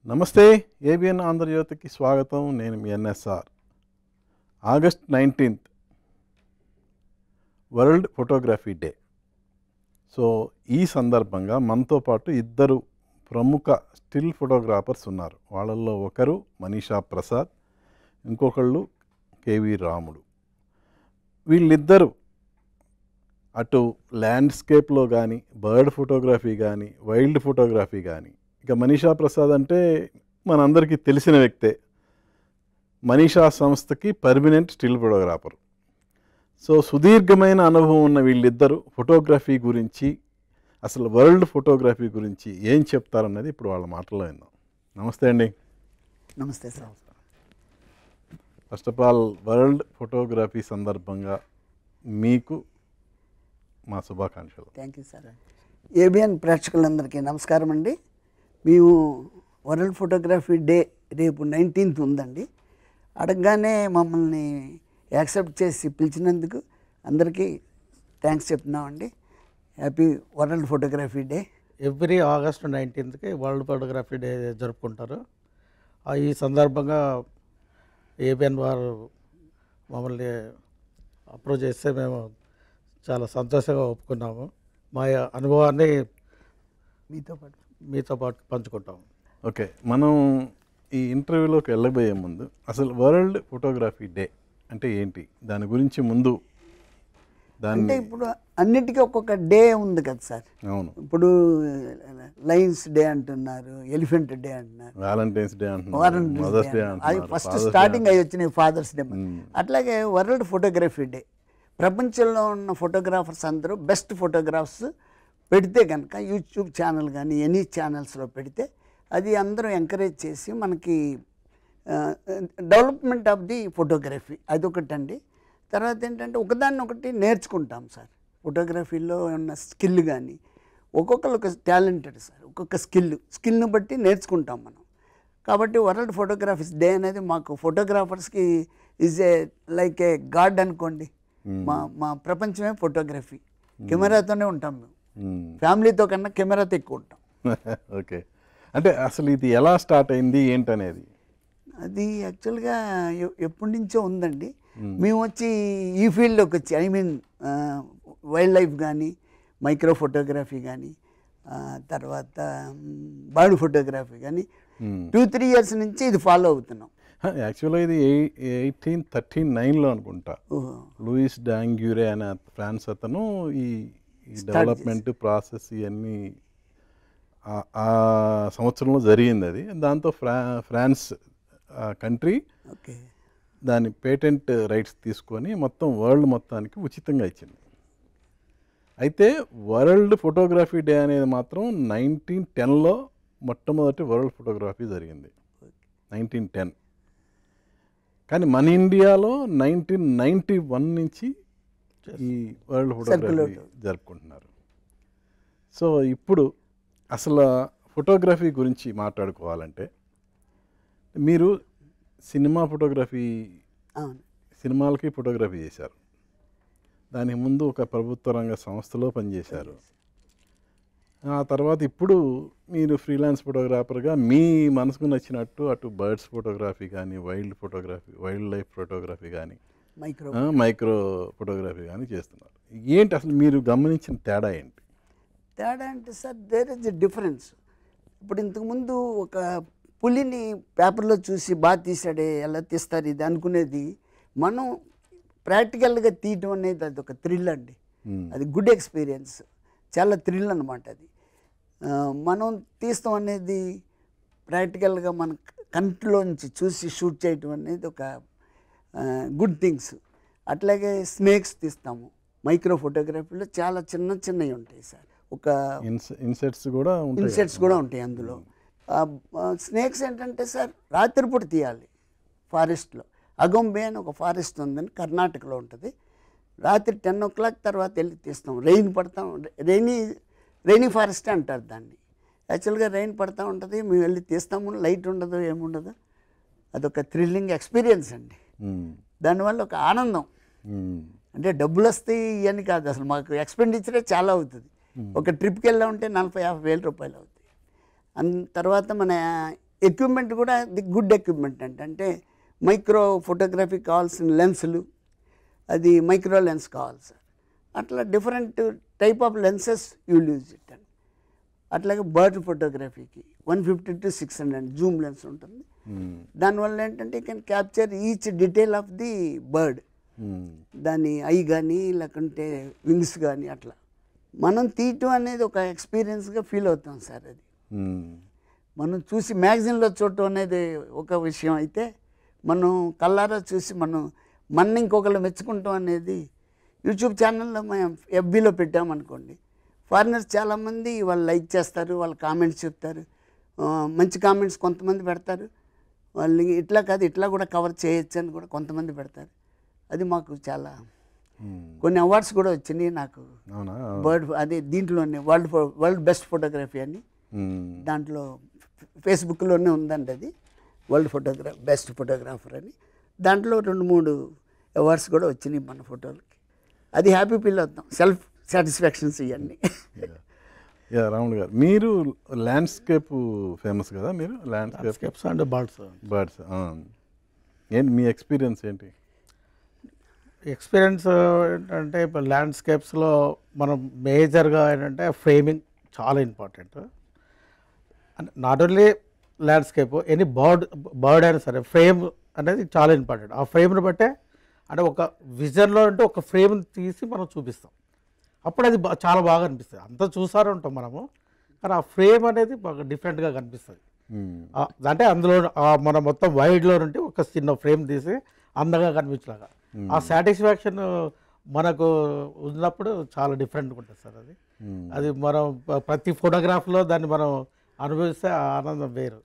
నమస్తే ఏబిఎన్ ఆంధ్రజ్యోతికి స్వాగతం. నేను మీ NSR. August 19th world photography day. So ఈ సందర్భంగా మనతో పాటు ఇద్దరు ప్రముఖ స్టిల్ ఫోటోగ్రాఫర్స్ ఉన్నారు. వాళ్ళల్లో ఒకరు మనీషా ప్రసాద్, ఇంకొకళ్ళు కేవి రాముడు. వీళ్ళిద్దరూ అటు ల్యాండ్స్కేప్లో కానీ, బర్డ్ ఫోటోగ్రఫీ కానీ, వైల్డ్ ఫోటోగ్రఫీ కానీ, ఇక మనీషా ప్రసాద్ అంటే మనందరికీ తెలిసిన వ్యక్తే. మనీషా సంస్థకి పర్మనెంట్ స్టిల్ ఫోటోగ్రాఫర్. సో సుదీర్ఘమైన అనుభవం ఉన్న వీళ్ళిద్దరూ ఫోటోగ్రఫీ గురించి, అసలు వరల్డ్ ఫోటోగ్రఫీ గురించి ఏం చెప్తారన్నది ఇప్పుడు వాళ్ళ మాటల్లో విందాం. నమస్తే అండి. నమస్తే sir. First of all world photography సందర్భంగా మీకు మా శుభాకాంక్షలు. Thank you sir. ఏబిఎన్ ప్రేక్షకులందరికీ నమస్కారం అండి. మేము వరల్డ్ ఫోటోగ్రఫీ డే రేపు 19th ఉందండి. అడగగానే మమ్మల్ని యాక్సెప్ట్ చేసి పిలిచినందుకు అందరికీ థ్యాంక్స్ చెప్తున్నామండి. Happy world photography day. Every August 19th world photography day జరుపుకుంటారు. ఈ సందర్భంగా ఏబిఎన్ వారు మమ్మల్ని అప్రోచ్ చేస్తే మేము చాలా సంతోషంగా ఒప్పుకున్నాము. మా అనుభవాన్ని మీతో పాటు పంచుకుంటాము. ఓకే, మనం ఈ ఇంటర్వ్యూలోకి వెళ్ళబోయే ముందు అసలు వరల్డ్ ఫోటోగ్రఫీ డే అంటే ఏంటి, దాని గురించి ముందు అంటే ఇప్పుడు అన్నిటికీ ఒక్కొక్క డే ఉంది కదా సార్. అవును, ఇప్పుడు లయన్స్ డే అంటున్నారు, ఎలిఫెంట్ డే అంటున్నారు, వ్యాలంటైన్స్ డే అంటున్నారు, వారంటీస్ మదర్స్ డే డే, అది అంటున్నారు, ఫస్ట్ ఫాదర్స్ డే స్టార్టింగ్ అయ్యి వచ్చినాయి ఫాదర్స్ డే. అట్లాగే వరల్డ్ ఫోటోగ్రఫీ డే, ప్రపంచంలో ఉన్న ఫోటోగ్రాఫర్స్ అందరూ బెస్ట్ ఫోటోగ్రాఫ్స్ పెడితే కనుక యూట్యూబ్ ఛానల్ కానీ ఎనీ ఛానల్స్లో పెడితే అది అందరూ ఎంకరేజ్ చేసి మనకి డెవలప్మెంట్ ఆఫ్ ది ఫోటోగ్రఫీ అదొకటండి. తర్వాత ఏంటంటే ఒకదాన్ని ఒకటి నేర్చుకుంటాం సార్. ఫోటోగ్రఫీలో ఉన్న స్కిల్ కానీ ఒక్కొక్కరు ఒక టాలెంటెడ్ సార్, ఒక్కొక్క స్కిల్ను బట్టి నేర్చుకుంటాం మనం. కాబట్టి వరల్డ్ ఫోటోగ్రఫీస్ డే అనేది మాకు ఫోటోగ్రాఫర్స్కి is a like a god అనుకోండి. మా ప్రపంచమే ఫోటోగ్రఫీ. కెమెరాతోనే ఉంటాం మేము, ఫ్యామిలీతో కన్నా కెమెరాతో ఎక్కువ ఉంటాం. ఓకే, అంటే అసలు ఇది ఎలా స్టార్ట్ అయింది ఏంటనేది? అది యాక్చువల్గా ఎప్పటి నుంచో ఉందండి. మేము వచ్చి ఈ ఫీల్డ్లోకి వచ్చి వైల్డ్ లైఫ్ కానీ, మైక్రో ఫోటోగ్రఫీ కానీ, తర్వాత బర్డ్ ఫోటోగ్రఫీ కానీ 2-3 years నుంచి ఇది ఫాలో అవుతున్నాం. యాక్చువల్గా ఇది 1839లో అనుకుంటా లూయిస్ డాంగ్యూరే అనే ఫ్రాన్స్ అతను ఈ డెవలప్మెంట్ ప్రాసెస్ ఇవన్నీ ఆ సంవత్సరంలో జరిగింది. అది దాంతో ఫ్రాన్స్ కంట్రీ ఓకే దాని పేటెంట్ రైట్స్ తీసుకొని మొత్తం వరల్డ్ మొత్తానికి ఉచితంగా ఇచ్చింది. అయితే వరల్డ్ ఫోటోగ్రఫీ డే అనేది మాత్రం 1910లో మొట్టమొదటి వరల్డ్ ఫోటోగ్రఫీ జరిగింది, 1910. కానీ మన ఇండియాలో 1991 నుంచి ఈ వరల్డ్ ఫోటోగ్రఫీ జరుపుకుంటున్నారు. సో ఇప్పుడు అసలు ఫోటోగ్రఫీ గురించి మాట్లాడుకోవాలంటే మీరు సినిమా ఫోటోగ్రఫీ, సినిమాలకి ఫోటోగ్రఫీ చేశారు. దానికి ముందు ఒక ప్రభుత్వ రంగ సంస్థలో పనిచేశారు. ఆ తర్వాత ఇప్పుడు మీరు ఫ్రీలాన్స్ ఫోటోగ్రాఫర్గా మీ మనసుకు నచ్చినట్టు అటు బర్డ్స్ ఫోటోగ్రఫీ కానీ, వైల్డ్ లైఫ్ ఫోటోగ్రఫీ కానీ, మైక్రో ఫోటోగ్రఫీ కానీ చేస్తున్నారు. ఏంటి అసలు మీరు గమనించిన తేడా ఏంటి? తేడా అంటే sir there is a difference. ఇప్పుడు ఇంతకుముందు ఒక పులిని పేపర్లో చూసి బాగా తీసాడే, ఎలా తీస్తారు ఇది అనుకునేది, మనం ప్రాక్టికల్గా తీయటం అనేది అది ఒక థ్రిల్ అండి. అది గుడ్ ఎక్స్పీరియన్స్, చాలా థ్రిల్ అనమాట. అది మనం తీస్తాం అనేది ప్రాక్టికల్గా మన కంట్లోంచి చూసి షూట్ చేయటం అనేది ఒక గుడ్ థింగ్స్. అట్లాగే స్నేక్స్ తీస్తాము. మైక్రో ఫోటోగ్రఫీలో చాలా చిన్నవి ఉంటాయి సార్. ఒక ఇన్సెట్స్ కూడా ఉంటాయి అందులో. స్నేక్స్ ఏంటంటే సార్ రాత్రిపూట తీయాలి ఫారెస్ట్లో. అగంబే అని ఒక ఫారెస్ట్ ఉందని కర్ణాటకలో ఉంటుంది. రాత్రి 10 o'clock తర్వాత వెళ్ళి తీస్తాం. రైనీ ఫారెస్ట్ అంటారు దాన్ని. యాక్చువల్గా రెయిన్ పడుతూ ఉంటుంది, మేము వెళ్ళి తీస్తాము. లైట్ ఉండదు, ఏముండదు. అదొక థ్రిల్లింగ్ ఎక్స్పీరియన్స్ అండి. దానివల్ల ఒక ఆనందం. అంటే డబ్బులు వస్తాయి ఇవన్నీ కాదు, అసలు మాకు ఎక్స్పెండిచరే చాలా అవుతుంది. ఒక ట్రిప్కి వెళ్ళా ఉంటే 40-50 వేల రూపాయలు అవుతాయి. తర్వాత మన ఎక్విప్మెంట్ కూడా ది గుడ్ ఎక్విప్మెంట్ అంటే మైక్రో ఫోటోగ్రఫీ కావాల్సిన లెన్సులు, అది మైక్రో లెన్స్ కావాలి సార్. అట్లా different type of lenses you'll use it అండి. అట్లాగే బర్డ్ ఫోటోగ్రఫీకి 150 to 600 జూమ్ లెన్స్ ఉంటుంది. దానివల్ల ఏంటంటే you can capture each detail of the bird, దాని ఐ కానీ లేకుంటే వింగ్స్ కానీ అట్లా మనం తీయటం అనేది ఒక ఎక్స్పీరియన్స్గా ఫీల్ అవుతాం సార్. అది మనం చూసి మ్యాగజైన్లో చూడటం అనేది ఒక విషయం అయితే, మనం కళ్ళారా చూసి మన ఇంకొకళ్ళు మెచ్చుకుంటాం అనేది యూట్యూబ్ ఛానల్లో మేము ఎఫ్బీలో పెట్టామనుకోండి, ఫారినర్స్ చాలామంది వాళ్ళు లైక్ చేస్తారు, వాళ్ళు కామెంట్స్ చెప్తారు, మంచి కామెంట్స్ కొంతమంది పెడతారు, వాళ్ళు ఇట్లా కాదు ఇట్లా కూడా కవర్ చేయొచ్చు అని కూడా కొంతమంది పెడతారు. అది మాకు చాలా కొన్ని అవార్డ్స్ కూడా వచ్చినాయి నాకు. బర్డ్ అదే దీంట్లోనే వరల్డ్ బెస్ట్ ఫోటోగ్రఫీ అని దాంట్లో ఫేస్బుక్లోనే ఉందండి, అది వరల్డ్ బెస్ట్ ఫోటోగ్రాఫర్ అని. దాంట్లో 2-3 అవార్డ్స్ కూడా వచ్చినాయి మన ఫోటోలకి. అది హ్యాపీ ఫీల్ అవుతాం, సెల్ఫ్ సాటిస్ఫాక్షన్స్ ఇవన్నీ. రాములు గారు, మీరు ల్యాండ్స్కేప్ ఫేమస్ కదా, మీరు ల్యాండ్స్కేప్స్ అండ్ బర్డ్స్ ఏంటి మీ ఎక్స్పీరియన్స్ ఏంటి? ఎక్స్పీరియన్స్ ఏంటంటే ఇప్పుడు ల్యాండ్స్కేప్స్లో మనం మేజర్గా ఏంటంటే ఫ్రేమింగ్ చాలా important. Not only landscape, any bird అయినా సరే ఫ్రేమ్ అనేది చాలా ఇంపార్టెంట్. ఆ ఫ్రేమ్ని బట్టే అంటే ఒక విజన్లో అంటే ఒక ఫ్రేమ్ తీసి మనం చూపిస్తాం, అప్పుడు అది చాలా బాగా అనిపిస్తుంది. అంతా చూసారే ఉంటాం మనము, కానీ ఆ ఫ్రేమ్ అనేది బాగా డిఫరెంట్గా కనిపిస్తుంది. అంటే అందులో మన మొత్తం వైడ్లో నుండి ఒక చిన్న ఫ్రేమ్ తీసి అందంగా కనిపించేలాగా ఆ సాటిస్ఫాక్షన్ మనకు ఉన్నప్పుడు చాలా డిఫరెంట్గా ఉంటుంది సార్. అది మనం ప్రతి ఫోటోగ్రాఫ్లో దాన్ని మనం అనుభవిస్తే ఆ ఆనందం వేరు.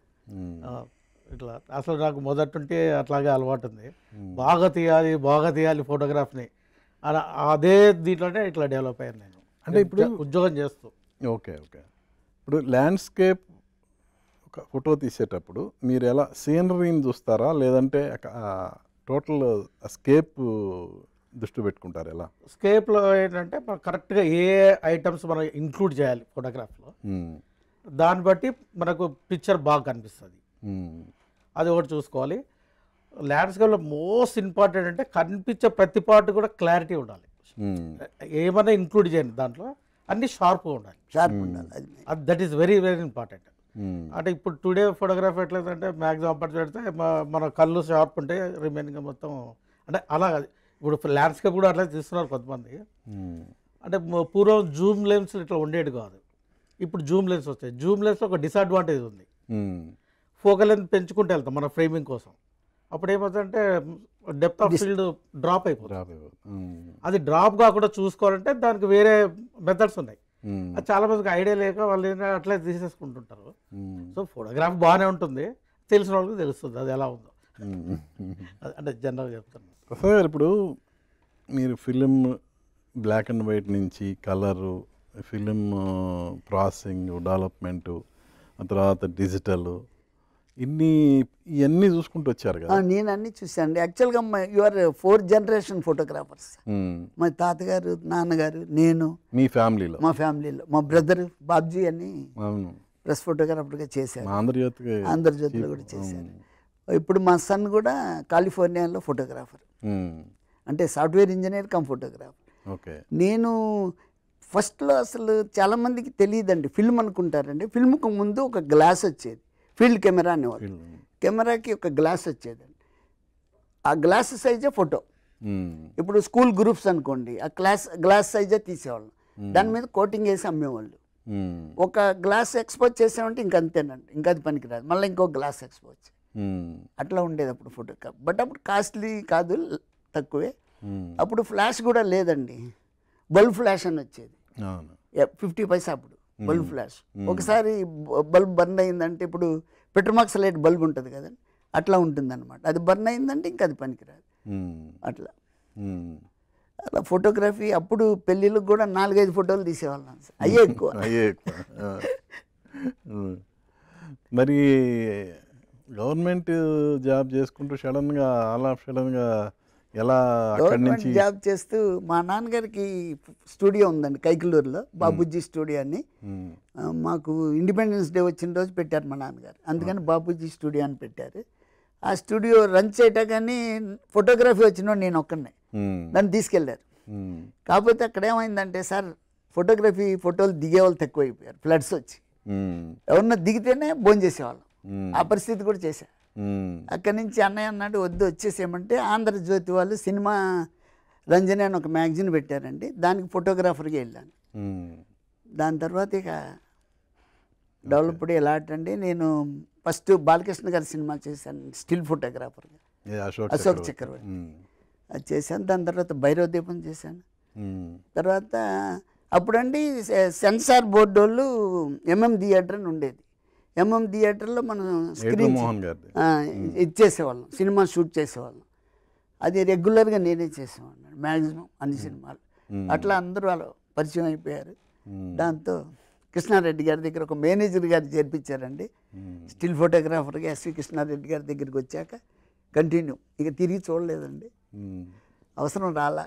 ఇట్లా అసలు నాకు మొదటి నుండి అట్లాగే అలవాటు ఉంది, బాగా తీయాలి ఫోటోగ్రాఫ్ని. అదే దీంట్లోనే ఇట్లా డెవలప్ అయ్యాను నేను, అంటే ఇప్పుడు ఉద్యోగం చేస్తూ. ఓకే. ఇప్పుడు ల్యాండ్స్కేప్ ఒక ఫోటో తీసేటప్పుడు మీరు ఎలా సీనరీని చూస్తారా, లేదంటే టోటల్ స్కేప్ దృష్టి పెట్టుకుంటారు? ఎలా స్కేప్లో ఏంటంటే మనం కరెక్ట్గా ఏ ఐటమ్స్ మనం ఇంక్లూడ్ చేయాలి ఫోటోగ్రాఫ్లో, దాన్ని బట్టి మనకు పిక్చర్ బాగా కనిపిస్తుంది. అది ఒకటి చూసుకోవాలి. ల్యాండ్స్కేప్లో మోస్ట్ ఇంపార్టెంట్ అంటే కనిపించే ప్రతి పార్ట్ కూడా క్లారిటీ ఉండాలి. ఏమైనా ఇంక్లూడ్ చేయండి దాంట్లో అన్నీ షార్ప్గా ఉండాలి. That is very very important. అంటే ఇప్పుడు టుడే ఫోటోగ్రఫీ ఎట్లయితే మ్యాక్సిమం అప్పటి పెడితే మన కళ్ళు షార్ప్ ఉంటే రిమైనింగ్ మొత్తం అంటే అలా. ఇప్పుడు ల్యాండ్స్కేప్ కూడా అట్లా తీస్తున్నారు కొంతమంది. అంటే పూర్వం జూమ్ లెన్స్ ఇట్లా ఉండేది కాదు, ఇప్పుడు జూమ్ లెన్స్ వచ్చాయి. జూమ్ లెన్స్ ఒక డిసడ్వాంటేజ్ ఉంది, ఫోకల్ లెంత్ పెంచుకుంటూ వెళ్తాం మన ఫ్రేమింగ్ కోసం. అప్పుడు ఏమవుతుందంటే డెప్త్ ఆఫ్ ఫీల్డ్ డ్రాప్ అయిపోతుంది. అది డ్రాప్ కాకుండా చూసుకోవాలంటే దానికి వేరే మెథడ్స్ ఉన్నాయి. అది చాలా మందికి ఐడియా లేక వాళ్ళు అట్లే తీసేసుకుంటుంటారు. సో ఫోటోగ్రాఫ్ బాగానే ఉంటుంది, తెలిసిన వాళ్ళకి తెలుస్తుంది అది ఎలా ఉందో. అంటే జనరల్గా చెప్తాను. ప్రసాద్ గారు, ఇప్పుడు మీరు ఫిలిం బ్లాక్ అండ్ వైట్ నుంచి కలరు, ఫిలిం ప్రాసెసింగ్ డెవలప్మెంటు, ఆ తర్వాత డిజిటల్, ఇవన్నీ చూసుకుంటూ వచ్చారు కదా? నేను అన్నీ చూశాను. యాక్చువల్గా యువర్ 4 జనరేషన్ ఫోటోగ్రాఫర్స్. మా తాతగారు, నాన్నగారు, నేను, మీ ఫ్యామిలీలో, మా ఫ్యామిలీలో మా బ్రదర్ బాబ్జీ అని ప్రెస్ ఫోటోగ్రాఫర్గా చేశారు, ఆంధ్రజ్యోతిలో కూడా చేశారు. ఇప్పుడు మా సన్ కూడా కాలిఫోర్నియాలో ఫోటోగ్రాఫర్, అంటే సాఫ్ట్వేర్ ఇంజనీర్ కమ్ ఫోటోగ్రాఫర్. నేను ఫస్ట్లో అసలు చాలామందికి తెలియదండి, ఫిల్మ్ అనుకుంటారండి. ఫిల్మ్కు ముందు ఒక గ్లాస్ వచ్చేది, ఫీల్డ్ కెమెరా అనేవాళ్ళు. కెమెరాకి ఒక గ్లాస్ వచ్చేదండి, ఆ గ్లాస్ సైజే ఫోటో. ఇప్పుడు స్కూల్ గ్రూప్స్ అనుకోండి, ఆ గ్లాస్ సైజే తీసేవాళ్ళం, దాని మీద కోటింగ్ వేసి అమ్మేవాళ్ళు. ఒక గ్లాస్ ఎక్స్పోజ్ చేసామంటే ఇంకంతేనండి, ఇంకా అది పనికిరాదు, మళ్ళీ ఇంకో గ్లాస్ ఎక్స్పోజ్, అట్లా ఉండేది అప్పుడు ఫోటో. బట్ అప్పుడు కాస్ట్లీ కాదు, తక్కువే. అప్పుడు ఫ్లాష్ కూడా లేదండి, బల్బ్ ఫ్లాష్ అని వచ్చేది, 50 పైసా అప్పుడు బల్బ్ ఫ్లాష్. ఒకసారి బల్బ్ బర్న్ అయిందంటే, ఇప్పుడు పెట్రోమాక్స్ లైట్ బల్బ్ ఉంటుంది కదండి, అట్లా ఉంటుందన్నమాట. అది బర్న్ అయిందంటే ఇంకా అది పనికిరాదు. అట్లా అలా ఫోటోగ్రఫీ అప్పుడు పెళ్ళిళ్ళకి కూడా 4-5 ఫోటోలు తీసేవాళ్ళం, అయ్యే ఎక్కువ. మరి గవర్నమెంట్ జాబ్ చేసుకుంటూ సడన్గా ఎలా అక్కడి గవర్నమెంట్ నుంచి జాబ్ చేస్తూ మా నాన్నగారికి స్టూడియో ఉందండి కైకలూరులో, బాబుజీ స్టూడియో అని. ఉమ్, మాకు ఇండిపెండెన్స్ డే వచ్చిన రోజు పెట్టారు మా నాన్నగారు, అందుకని బాబుజీ స్టూడియో అని పెట్టారు. ఆ స్టూడియో రన్ చేయటానికి ఫోటోగ్రఫీ వచ్చిన నేను ఒక్కనే, ఉమ్, నన్ను తీసుకెళ్ళారు. ఉమ్, కాకపోతే అక్కడ ఏమైందంటే సార్ ఫోటోగ్రఫీ ఫోటోలు దిగేవాళ్ళు తక్కువైపోయారు, ఫ్లడ్స్ వచ్చి. ఉమ్, ఎవరన్నా దిగితేనే భోజనం చేసేవాళ్ళం, ఉమ్, ఆ పరిస్థితి కూడా చేశా. ఉమ్, అక్కడి నుంచి అన్నయ్య అన్నాడు వద్దు వచ్చేసేయమంటే ఆంధ్రజ్యోతి వాళ్ళు సినిమా రంజని అని ఒక మ్యాగజైన్ పెట్టారండి, దానికి ఫోటోగ్రాఫర్గా వెళ్ళాను. ఉమ్, దాని తర్వాత ఇక డెవలప్డ్ ఎలా అంటే నేను ఫస్ట్ బాలకృష్ణ గారి సినిమా చేశాను స్టిల్ ఫోటోగ్రాఫర్గా, ఏ అశోక్ చక్రవర్తి. చక్రవర్తి ఉమ్, అది చేశాను. దాని తర్వాత భైరవ దీపం చేశాను. ఉమ్, తర్వాత అప్పుడండి సెన్సార్ బోర్డు వాళ్ళు ఎంఎం థియేటర్ అని ఉండేది. ఎంఎం థియేటర్లో మనం స్క్రీన్ మోహన్ గారిది. ఇచ్చేసేవాళ్ళం, సినిమా షూట్ చేసేవాళ్ళం. అది రెగ్యులర్గా నేనే చేసేవాడిని మ్యాక్సిమం అన్ని సినిమాలు. అట్లా అందరూ వాళ్ళు పరిచయం అయిపోయారు. దాంతో కృష్ణారెడ్డి గారి దగ్గర ఒక మేనేజర్ గారు చేర్పించారండి, స్టిల్ ఫోటోగ్రాఫర్గా ఎస్వి కృష్ణారెడ్డి గారి దగ్గరికి వచ్చాక కంటిన్యూ, ఇక తిరిగి చూడలేదండి, ఉమ్. అవసరం రాలా.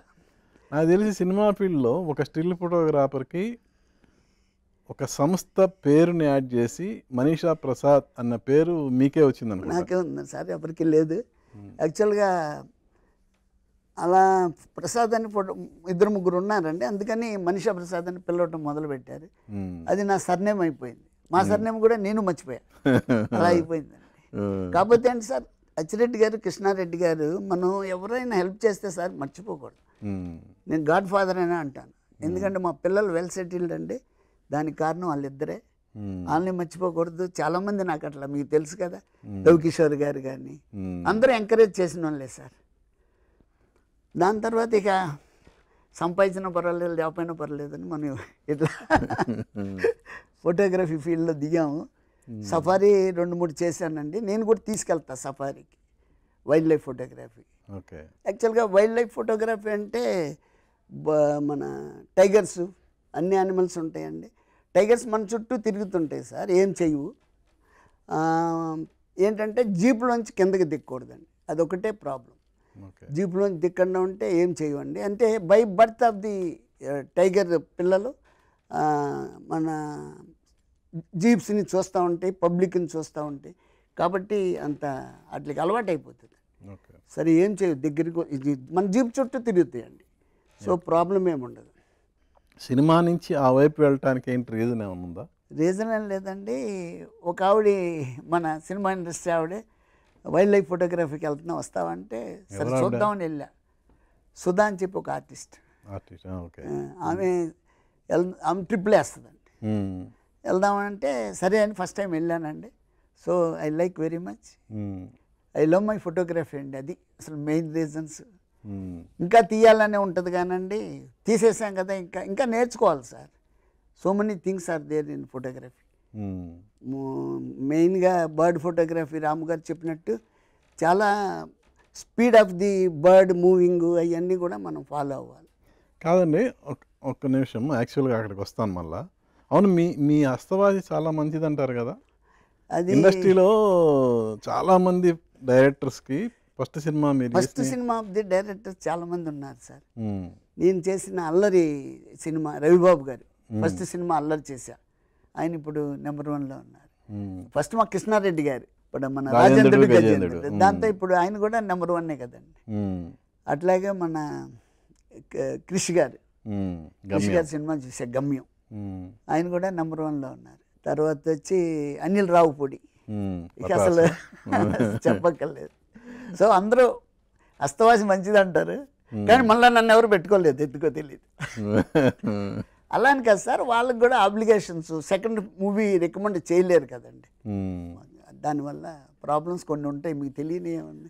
నాకు తెలిసి సినిమా ఫీల్డ్లో ఒక స్టిల్ ఫోటోగ్రాఫర్కి ఒక సంస్థ పేరుని యాడ్ చేసి మనీషా ప్రసాద్ అన్న పేరు మీకే వచ్చింది అనుకుంటా. నాకే ఉంది సార్, ఎవరికి లేదు. యాక్చువల్గా అలా ప్రసాద్ అని ఫోటో ఇద్దరు ముగ్గురు ఉన్నారండి, అందుకని మనీషా ప్రసాద్ అని పిలవటం మొదలుపెట్టారు. అది నా సర్నేమ్ అయిపోయింది, మా సర్నేమ్ కూడా నేను మర్చిపోయా, అలా అయిపోయిందండి. కాకపోతే అండి సార్ అచ్చిరెడ్డి గారు కృష్ణారెడ్డి గారు మనం ఎవరైనా హెల్ప్ చేస్తే సార్ మర్చిపోకూడదు. నేను గాడ్ ఫాదర్ అనే అంటాను, ఎందుకంటే మా పిల్లలు వెల్ సెటిల్డ్ అండి, దానికి కారణం వాళ్ళిద్దరే, వాళ్ళని మర్చిపోకూడదు. చాలామంది నాకు అట్లా మీకు తెలుసు కదా, రవికిషోర్ గారు కానీ అందరూ ఎంకరేజ్ చేసిన వాళ్ళే సార్. దాని తర్వాత ఇక సంపాదించిన పర్వాలేదు లేకపోయినా పర్వాలేదని మనం ఇట్లా ఫోటోగ్రఫీ ఫీల్డ్లో దిగాము. సఫారీ 2-3 చేశానండి, నేను కూడా తీసుకెళ్తా సఫారీకి, వైల్డ్ లైఫ్ ఫోటోగ్రఫీ. ఓకే. యాక్చువల్గా వైల్డ్ లైఫ్ ఫోటోగ్రఫీ అంటే మన టైగర్స్ అన్ని యానిమల్స్ ఉంటాయండి, టైగర్స్ మన చుట్టూ తిరుగుతుంటాయి సార్, ఏం చెయ్యవు. ఏంటంటే జీపులోంచి కిందకి దిక్కకూడదండి, అదొకటే ప్రాబ్లం. జీపులోంచి దిక్కకుండా ఉంటే ఏం చేయవండి, అంటే by birth of the tiger పిల్లలు మన జీప్స్ని చూస్తూ ఉంటాయి, పబ్లిక్ని చూస్తూ ఉంటాయి, కాబట్టి అంత వాటికి అలవాటు అయిపోతుంది. సరే ఏం చేయవు, దగ్గరికి మన జీప్ చుట్టూ తిరుగుతాయండి, సో ప్రాబ్లం ఏముండదు. సినిమా నుంచి ఆ వైపు వెళ్ళటానికి ఏంటి రీజన్ ఏమైనా ఉందా? రీజన్ ఏం లేదండి, ఒక ఆవిడ మన సినిమా ఇండస్ట్రీ ఆవిడే వైల్డ్ లైఫ్ ఫోటోగ్రఫీకి వెళ్తున్నా వస్తావంటే సరే చూద్దామని వెళ్ళా. సుధా అని చెప్పి ఒక ఆర్టిస్ట్, ఆమె ట్రిప్లు వేస్తుందండి, వెళ్దామంటే సరే అని ఫస్ట్ టైం వెళ్ళానండి. So I like very much, I love my photography అండి, అది అసలు మెయిన్ రీజన్స్. ఇంకా తీయాలనే ఉంటుంది కానండి, తీసేసాం కదా, ఇంకా ఇంకా నేర్చుకోవాలి sir. So many things are there in photography. మెయిన్గా బర్డ్ ఫోటోగ్రఫీ రాము గారు చెప్పినట్టు చాలా speed of the bird moving అవన్నీ కూడా మనం ఫాలో అవ్వాలి. కాదండి, ఒక్క నిమిషం, యాక్చువల్గా అక్కడికి వస్తాను మళ్ళా. అవును, మీ హస్తవాసి చాలా మంచిది అంటారు కదా, అది ఇండస్ట్రీలో చాలామంది డైరెక్టర్స్కి ఫస్ట్ సినిమా మీరు first cinema of the directors చాలామంది ఉన్నారు సార్. నేను చేసిన అల్లరి సినిమా రవిబాబు గారు ఫస్ట్ సినిమా అల్లరి చేశా, ఆయన ఇప్పుడు నెంబర్ 1లో ఉన్నారు. ఫస్ట్ మా కృష్ణారెడ్డి గారు, ఇప్పుడు మన రాజేంద్రుడు గజేంద్రుడు, దాంతో ఇప్పుడు ఆయన కూడా నెంబర్ 1 కదండి. అట్లాగే మన క్రిష్ గారు సినిమా చూసా గమ్యం, ఆయన కూడా నెంబర్ 1లో ఉన్నారు. తర్వాత వచ్చి అనిల్ రావుపూడి, ఇక అసలు చెప్పక్కర్లేదు. సో అందరూ హస్తవాసి మంచిది అంటారు, కానీ మళ్ళీ నన్ను ఎవరు పెట్టుకోలేదు, ఎందుకో తెలియదు. అలా అని కదా సార్, వాళ్ళకి కూడా ఆబ్లిగేషన్స్, సెకండ్ మూవీ రికమెండ్ చేయలేరు కదండి, దానివల్ల ప్రాబ్లమ్స్ కొన్ని ఉంటాయి, మీకు తెలియని ఏమన్నా.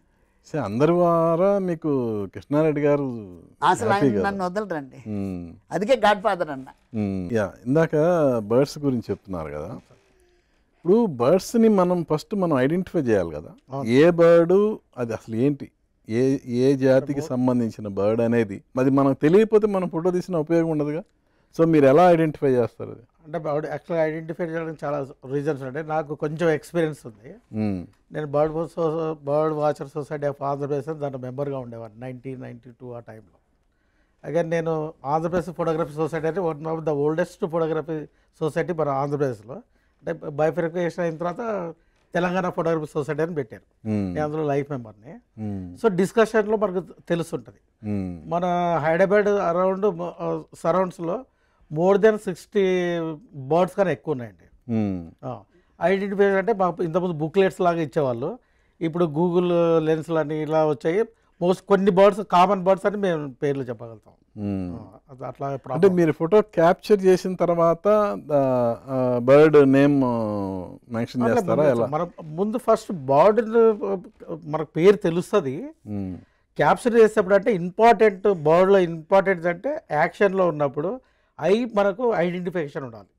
అందరి ద్వారా మీకు కృష్ణారెడ్డి గారు అసలు ఆయన నన్ను వదలరండి, అందుకే గాడ్ ఫాదర్ అన్న. ఇందాక బర్డ్స్ గురించి చెప్తున్నారు కదా, ఇప్పుడు బర్డ్స్ని మనం ఫస్ట్ ఐడెంటిఫై చేయాలి కదా, ఏ బర్డు అది అసలు ఏంటి, ఏ జాతికి సంబంధించిన బర్డ్ అనేది, అది మనకు తెలియకపోతే మనం ఫోటో తీసిన ఉపయోగం ఉండదుగా. సో మీరు ఎలా ఐడెంటిఫై చేస్తారు అది? అంటే బర్డ్ యాక్చువల్గా ఐడెంటిఫై చేయడానికి చాలా రీజన్స్ ఉంటాయి. నాకు కొంచెం ఎక్స్పీరియన్స్ ఉంది. నేను bird watcher society of Andhra Pradesh దాంట్లో మెంబర్గా ఉండేవాడిని 1992 ఆ టైంలో. అగైన్ నేను ఆంధ్రప్రదేశ్ ఫోటోగ్రఫీ సొసైటీ అంటే one of the oldest photography society మన ఆంధ్రప్రదేశ్లో. అంటే బైఫర్కేషన్ అయిన తర్వాత తెలంగాణ ఫోటోగ్రఫీ సొసైటీ అని పెట్టారు. నేను అందులో లైఫ్ మెంబర్ని. సో డిస్కషన్లో మనకు తెలుస్తుంటుంది. మన హైదరాబాద్ అరౌండ్ సరౌండ్స్లో మోర్ దెన్ 60 బర్డ్స్ కానీ ఎక్కువ ఉన్నాయండి. ఐడెంటిఫై అంటే మాకు ఇంతకుముందు బుక్లెట్స్ లాగా ఇచ్చేవాళ్ళు. ఇప్పుడు గూగుల్ లెన్స్లు అని ఇలా వచ్చాయి. కొన్ని బర్డ్స్ కామన్ బర్డ్స్ అని మేము పేర్లు చెప్పగలుగుతాం. అట్లా అంటే మీరు ఫోటో క్యాప్చర్ చేసిన తర్వాత బర్డ్ నేమ్ మెన్షన్ చేస్తారా? మనం ముందు ఫస్ట్ బర్డ్ మనకు పేరు తెలుస్తుంది. క్యాప్చర్ చేసేటప్పుడు అంటే ఇంపార్టెంట్ బర్డ్లో ఇంపార్టెంట్ అంటే యాక్షన్లో ఉన్నప్పుడు మనకు ఐడెంటిఫికేషన్ ఉండాలి.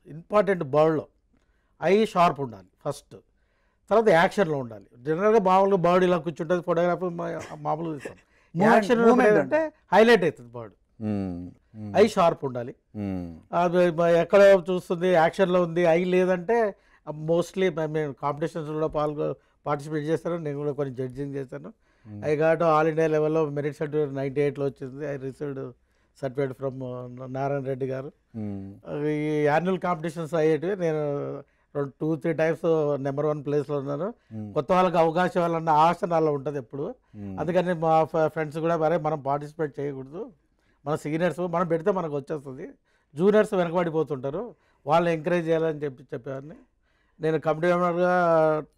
ఇంపార్టెంట్ బర్డ్లో షార్ప్ ఉండాలి ఫస్ట్. తర్వాత యాక్షన్లో ఉండాలి. జనరల్గా మామూలుగా బర్డ్ ఇలా కూర్చుంటుంది, ఫోటోగ్రాఫీ మామూలుగా తీస్తాం. యాక్షన్ అంటే హైలైట్ అవుతుంది బర్డ్. షార్ప్ ఉండాలి. అది ఎక్కడ చూస్తుంది యాక్షన్లో ఉంది. లేదంటే మోస్ట్లీ మేము కాంపిటీషన్స్లో పార్టిసిపేట్ చేస్తాను. నేను కూడా కొన్ని జడ్జింగ్ చేశాను. కాబట్టి ఆల్ ఇండియా లెవెల్లో మెరిట్ సర్టిఫికేట్ 98లో వచ్చింది. Received certificate from Narayana Reddy గారు. ఈ యాన్యువల్ కాంపిటీషన్స్ అయ్యేటివి నేను 2-3 టైమ్స్ నెంబర్ 1 ప్లేస్లో ఉన్నాను. కొత్త వాళ్ళకి అవకాశం ఇవ్వాలన్న ఆశ నాలో ఉంటుంది ఎప్పుడు. అందుకని మా ఫ్రెండ్స్ కూడా మనం పార్టిసిపేట్ చేయకూడదు, మన సీనియర్స్ మనం పెడితే మనకు వచ్చేస్తుంది, జూనియర్స్ వెనకబడిపోతుంటారు, వాళ్ళని ఎంకరేజ్ చేయాలని చెప్పేవాడిని. నేను కమిటీ మెంబర్గా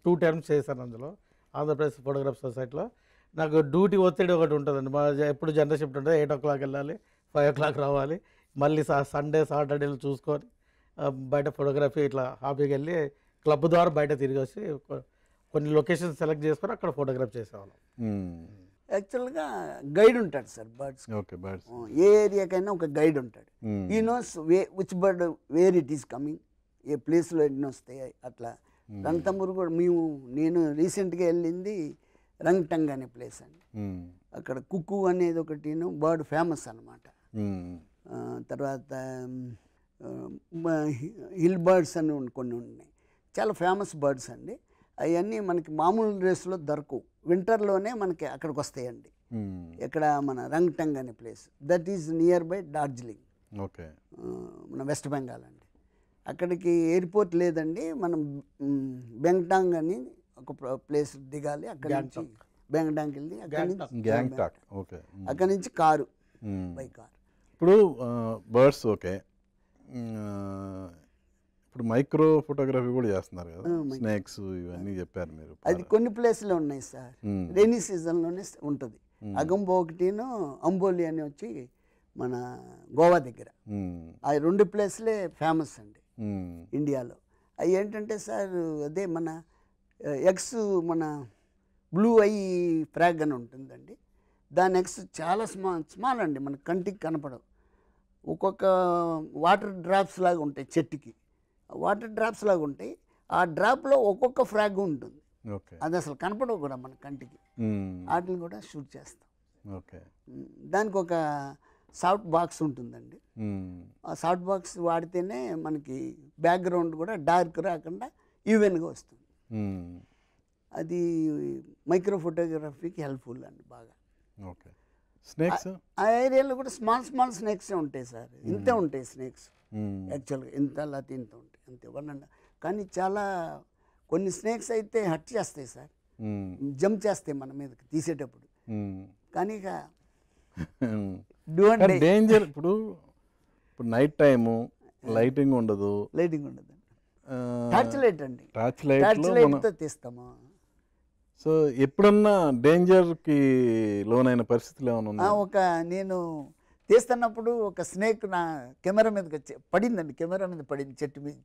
2 టర్మ్స్ చేశాను అందులో ఆంధ్రప్రదేశ్ ఫోటోగ్రఫీ సొసైటీలో. నాకు డ్యూటీ ఒత్తిడి ఒకటి ఉంటుందండి. ఎప్పుడు జనరల్ షిఫ్ట్ ఉంటుంది. 8 o'clock వెళ్ళాలి, 5 o'clock రావాలి. మళ్ళీ సండే సాటర్డేలు చూసుకొని బయట ఫోటోగ్రఫీ ఇట్లా హాబీకి వెళ్ళి క్లబ్ ద్వారా బయట తిరిగి వచ్చి కొన్ని లొకేషన్స్ సెలెక్ట్ చేసుకొని అక్కడ ఫోటోగ్రఫీ చేసేవాళ్ళం. యాక్చువల్గా గైడ్ ఉంటాడు సార్ బర్డ్స్. ఏ ఏరియాకైనా ఒక గైడ్ ఉంటాడు. ఈ knows which bird where it is coming, ఏ ప్లేస్లో ఎన్ని వస్తాయి అట్లా. రంగతమ్మూరు కూడా నేను రీసెంట్గా వెళ్ళింది రంగటంగ్ అనే ప్లేస్ అండి. అక్కడ కుక్కు అనేది ఒకటి బర్డ్ ఫేమస్ అనమాట. తర్వాత హిల్ బర్డ్స్ అని కొన్ని ఉన్నాయి, చాలా ఫేమస్ బర్డ్స్ అండి. అవన్నీ మనకి మామూలు డ్రెస్లో దొరకవు, వింటర్లోనే మనకి అక్కడికి వస్తాయండి. ఇక్కడ మన రంగటంగ్ అనే place, that is near by Darjeeling, మన వెస్ట్ బెంగాల్ అండి. అక్కడికి ఎయిర్పోర్ట్ లేదండి, మనం బెంగ్టాంగ్ అని ఒక ప్లేస్ దిగాలి. అక్కడి నుంచి బెంగ్టాంగ్ వెళ్ళి అక్కడి నుంచి కారు, బై కారు. ఇప్పుడు బర్డ్స్ ఓకే, ఇప్పుడు మైక్రో ఫోటోగ్రఫీ కూడా చేస్తున్నారు కదా, స్నేక్స్ ఇవన్నీ చెప్పారు మీరు. అది కొన్ని ప్లేస్లో ఉన్నాయి సార్, రైనీ సీజన్లోనే ఉంటుంది. అగంబో ఒకటిను అంబోలి అని వచ్చి మన గోవా దగ్గర, ఆ 2 ప్లేస్లే ఫేమస్ అండి ఇండియాలో. అవి ఏంటంటే సార్ అదే మన ఎగ్స్, మన బ్లూ ఐ ఫ్రాగ్ అని ఉంటుందండి. దాని ఎగ్స్ చాలా స్మాల్ అండి, మన కంటికి కనపడవు. ఒక్కొక్క వాటర్ డ్రాప్స్ లాగా ఉంటాయి, చెట్టుకి వాటర్ డ్రాప్స్ లాగా ఉంటాయి. ఆ డ్రాప్లో ఒక్కొక్క ఫ్రాగ్ ఉంటుంది, అది అసలు కనపడవు కూడా మన కంటికి. వాటిని కూడా షూట్ చేస్తాం. దానికి ఒక సాఫ్ట్ బాక్స్ ఉంటుందండి. ఆ సాఫ్ట్ బాక్స్ వాడితేనే మనకి బ్యాక్గ్రౌండ్ కూడా డార్క్ రాకుండా ఈవెన్గా వస్తుంది. అది మైక్రో ఫోటోగ్రఫీకి హెల్ప్ఫుల్ అండి బాగా. స్నేక్స్ ఆ ఏరియాలో కూడా స్మాల్ స్నేక్సే ఉంటాయి సార్, ఇంతే ఉంటాయి స్నేక్స్ యాక్చువల్గా, ఇంత లేకపోతే ఇంత ఉంటాయి అంతే, 1.5. కానీ చాలా కొన్ని స్నేక్స్ అయితే హట్ చేస్తాయి సార్, జంప్ చేస్తాయి మన మీదకి తీసేటప్పుడు. కానీ ఇక డేంజర్. ఇప్పుడు నైట్ టైము లైటింగ్ ఉండదు, టార్చ్ లైట్ అండి, టార్చ్ లైట్తో తీస్తాము. సో ఎప్పుడన్నా డేంజర్కి లోనైన పరిస్థితులు ఏమైనా ఉన్నాయి? నేను తీస్తున్నప్పుడు ఒక స్నేక్ నా కెమెరా మీదకి వచ్చి పడిందండి, కెమెరా మీద పడింది చెట్టు మీద.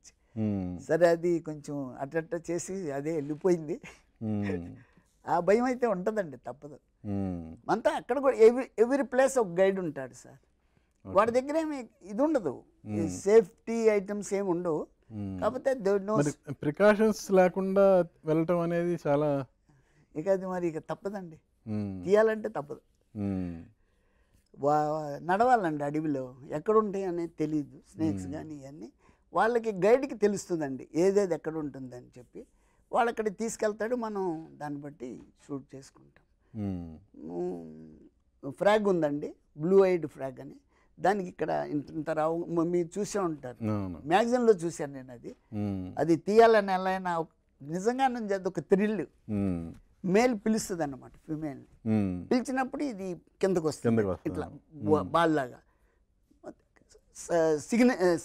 సరే అది కొంచెం అట్ట చేసి అదే వెళ్ళిపోయింది. ఆ భయం అయితే ఉంటుందండి, తప్పదు. అంతా అక్కడ కూడా ఎవ్రీ ప్లేస్ ఒక గైడ్ ఉంటాడు సార్, వాడి దగ్గర ఏమి ఇది ఉండదు, సేఫ్టీ ఐటమ్స్ ఏమి ఉండవు. కాకపోతే ప్రికాషన్స్ లేకుండా వెళ్ళటం అనేది చాలా, ఇక అది మరి ఇక తప్పదండి, తీయాలంటే తప్పదు. నడవాలండి అడవిలో, ఎక్కడుంటాయి అనేది తెలియదు స్నేక్స్ కానీ ఇవన్నీ. వాళ్ళకి గైడ్కి తెలుస్తుందండి ఏదేది ఎక్కడ ఉంటుందని చెప్పి వాళ్ళు అక్కడికి తీసుకెళ్తాడు, మనం దాన్ని బట్టి షూట్ చేసుకుంటాం. ఫ్రాగ్ ఉందండి, బ్లూ ఐడ్ ఫ్రాగ్ అని, దానికి ఇక్కడ ఇంత రావు, మీరు చూసే ఉంటారు, మ్యాగజైన్లో చూశాను నేను. అది తీయాలని ఎలా అయినా నిజంగా నుంచి అది ఒక థ్రిల్. మేల్ పిలుస్తుంది అన్నమాట ఫిమేల్ని, పిలిచినప్పుడు ఇది కిందకు వస్తుంది ఇట్లా బాల్ లాగా,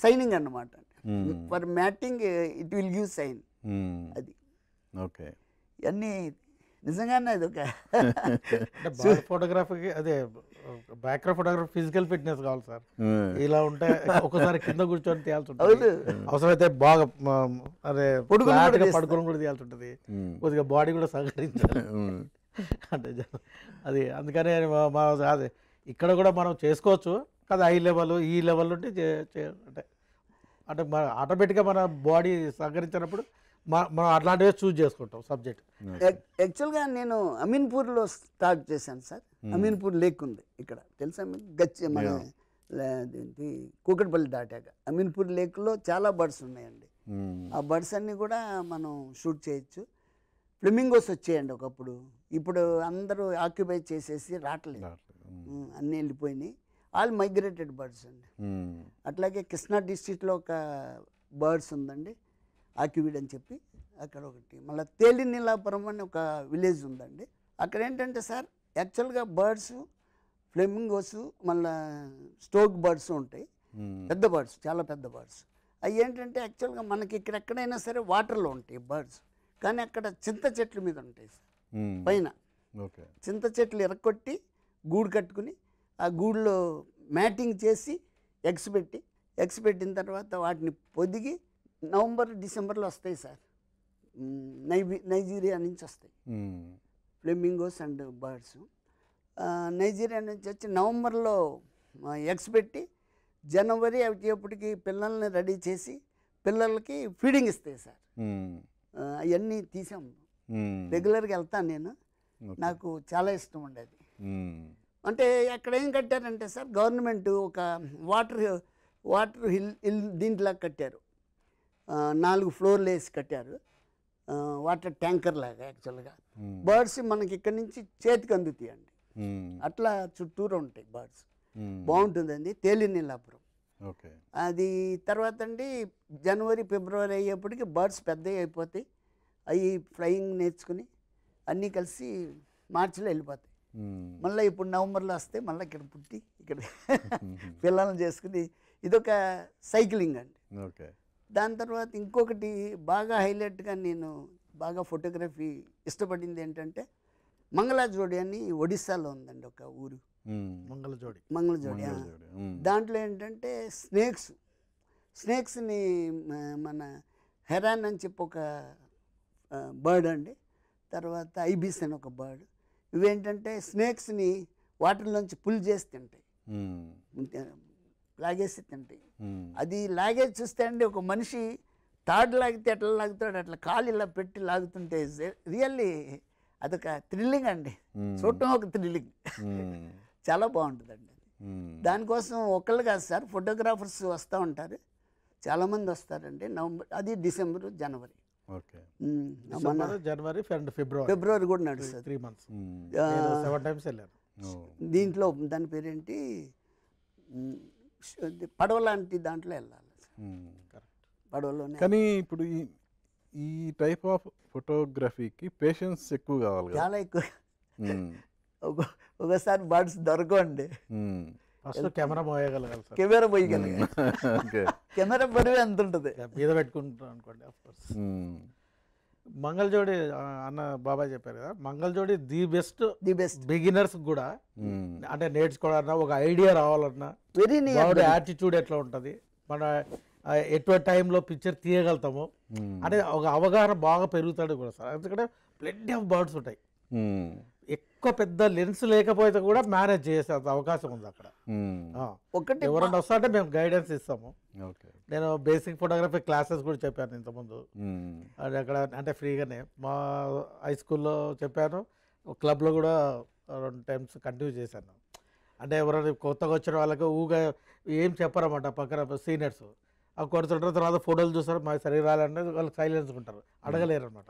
సైనింగ్ అన్నమాట. For matting it will give shine. అది ఓకే, ఇవన్నీ నిజంగానే అది ఒక ఫోటోగ్రఫీకి అదే బ్యాక్గ్రౌండ్ ఫోటోగ్రఫీ ఫిజికల్ ఫిట్నెస్ కావాలి సార్. ఇలా ఉంటే ఒకసారి కింద కూర్చొని తీయాల్సి ఉంటుంది, అవసరమైతే బాగా అదే పడుకోవడం కూడా తీయాల్సి ఉంటుంది, కొద్దిగా బాడీ కూడా సహకరించాలి అంటే అది. అందుకనే అదే ఇక్కడ కూడా మనం చేసుకోవచ్చు కదా, హై లెవెల్ ఈ లెవెల్ ఉంటే అంటే అంటే మన ఆటోమేటిక్గా మన బాడీ సహకరించినప్పుడు మనం అట్లాంటివే చూజ్ చేసుకుంటాం సబ్జెక్ట్. యాక్చువల్గా నేను అమీన్పూర్లో స్టార్ట్ చేశాను సార్. అమీన్పూర్ లేక్ ఉంది ఇక్కడ, తెలుసా మీకు? మన కూకట్పల్లి దాటాక అమీన్పూర్ లేక్లో చాలా బర్డ్స్ ఉన్నాయండి. ఆ బర్డ్స్ అన్నీ కూడా మనం షూట్ చేయొచ్చు. ఫ్లెమింగోస్ వచ్చాయండి ఒకప్పుడు, ఇప్పుడు అందరూ ఆక్యుపై చేసేసి రావట్లేదు, అన్నీ వెళ్ళిపోయినాయి. ఆల్ మైగ్రేటెడ్ బర్డ్స్ అండి. అట్లాగే కృష్ణా డిస్ట్రిక్ట్లో ఒక బర్డ్స్ ఉందండి, ఆక్యువిడ్ అని చెప్పి, అక్కడ ఒకటి. మళ్ళీ తేలినీలాపురం అని ఒక విలేజ్ ఉందండి. అక్కడ ఏంటంటే సార్ యాక్చువల్గా బర్డ్స్, ఫ్లెమింగోస్, మళ్ళీ స్టోక్ బర్డ్స్ ఉంటాయి, పెద్ద బర్డ్స్, చాలా పెద్ద బర్డ్స్. అవి ఏంటంటే యాక్చువల్గా మనకి ఇక్కడ ఎక్కడైనా సరే వాటర్లో ఉంటాయి బర్డ్స్, కానీ అక్కడ చింత చెట్ల మీద ఉంటాయి సార్ పైన. చింత చెట్లు ఎరక్కొట్టి గూడు కట్టుకుని ఆ గూడులో మ్యాటింగ్ చేసి ఎగ్స్ పెట్టిన తర్వాత వాటిని పొదిగి నవంబర్ డిసెంబర్లో వస్తాయి సార్. నైజీరియా నుంచి వస్తాయి ఫ్లెమింగోస్ అండ్ బర్డ్స్. నైజీరియా నుంచి వచ్చి నవంబర్లో ఎగ్స్ పెట్టి జనవరి వచ్చేప్పటికి పిల్లల్ని రెడీ చేసి పిల్లలకి ఫీడింగ్ ఇస్తాయి సార్. అవన్నీ తీసాము, రెగ్యులర్గా వెళ్తాను నేను, నాకు చాలా ఇష్టం ఉండేది. అంటే అక్కడ ఏం కట్టారంటే సార్ గవర్నమెంట్ ఒక వాటర్ హిల్ దీంట్లో కట్టారు, 4 ఫ్లోర్లు వేసి కట్టారు, వాటర్ ట్యాంకర్ లాగా. యాక్చువల్గా బర్డ్స్ మనకి ఇక్కడ నుంచి చేతికి అందుతాయండి, అట్లా చుట్టూరు ఉంటాయి బర్డ్స్. బాగుంటుందండి తేలినీలాపురం. అది తర్వాత అండి జనవరి ఫిబ్రవరి అయ్యేప్పటికి బర్డ్స్ పెద్దవి అయిపోతాయి, అవి ఫ్లయింగ్ నేర్చుకుని అన్నీ కలిసి మార్చిలో వెళ్ళిపోతాయి. మళ్ళీ ఇప్పుడు నవంబర్లో వస్తే మళ్ళీ ఇక్కడ పుట్టి ఇక్కడ పిల్లలను చేసుకుని ఇదొక సైక్లింగ్ అండి. దాని తర్వాత ఇంకొకటి బాగా హైలైట్గా నేను బాగా ఫోటోగ్రఫీ ఇష్టపడింది ఏంటంటే మంగళజోడి అని ఒడిస్సాలో ఉందండి ఒక ఊరు, మంగళజోడి. దాంట్లో ఏంటంటే స్నేక్స్ని మన హెరాన్ అని చెప్పి ఒక బర్డ్ అండి, తర్వాత ఐబీస్ అని ఒక బర్డ్. ఇవేంటంటే స్నేక్స్ని వాటర్లోంచి పుల్ చేసి తింటాయి, లాగేసి తింటాయి. అది లాగేసి చూస్తే అండి ఒక మనిషి తాడు లాగితే ఎట్లా లాగుతాడు అట్లా కాలు ఇలా పెట్టి లాగుతుంటే రియల్లీ అదొక థ్రిల్లింగ్ అండి, చూడటం ఒక థ్రిల్లింగ్. చాలా బాగుంటుందండి అది. దానికోసం ఒకళ్ళు కాదు సార్, ఫోటోగ్రాఫర్స్ వస్తూ ఉంటారు, చాలామంది వస్తారండి. నవంబర్, అది December, January, January and February కూడా నడుస్తుంది. 3 months 7 times వెళ్ళారు. దీంట్లో దాని పేరేంటి, పడవ లాంటి దాంట్లో వెళ్ళాలి పడవలోనే. కానీ ఇప్పుడు ఈ టైప్ ఆఫ్ ఫోటోగ్రఫీకి పేషెన్స్ ఎక్కువ కావాలి, చాలా ఎక్కువ. ఒకసారి బర్డ్స్ దొరకండి, కెమెరా పోయగలగాలి, కెమెరా బరువు ఎంత ఉంటుంది మీద పెట్టుకుంటాం అనుకోండి. మంగళజోడి అన్న బాబాయ్ చెప్పారు కదా, మంగళజోడి ది బెస్ట్ బిగినర్స్ కూడా, అంటే నేర్చుకోవాలన్నా ఒక ఐడియా రావాలన్నా యాటిట్యూడ్ ఎట్లా ఉంటుంది, మన ఎటువంటి టైంలో పిక్చర్ తీయగలుగుతాము అంటే ఒక అవగాహన బాగా పెరుగుతాడు కూడా సార్. ఎందుకంటే ప్లెంటీ ఆఫ్ బర్డ్స్ ఉంటాయి, ఎక్కువ పెద్ద లెన్స్ లేకపోతే కూడా మేనేజ్ చేసే అవకాశం ఉంది అక్కడ. ఎవరైనా వస్తా అంటే మేము గైడెన్స్ ఇస్తాము. నేను బేసిక్ ఫోటోగ్రఫీ క్లాసెస్ కూడా చెప్పాను ఇంతకుముందు, అది అక్కడ అంటే ఫ్రీగానే మా హై స్కూల్లో చెప్పాను, క్లబ్లో కూడా 2 times కంటిన్యూ చేశాను. అంటే ఎవరైనా కొత్తగా వచ్చిన వాళ్ళకి ఊగా ఏం చెప్పరన్నమాట పక్కన సీనియర్స్, ఆ కొడుతుంటారు, తర్వాత ఫోటోలు చూస్తారు, మాకు సరిగా రాలంటే వాళ్ళు సైలెన్స్ ఉంటారు, అడగలేరు అనమాట.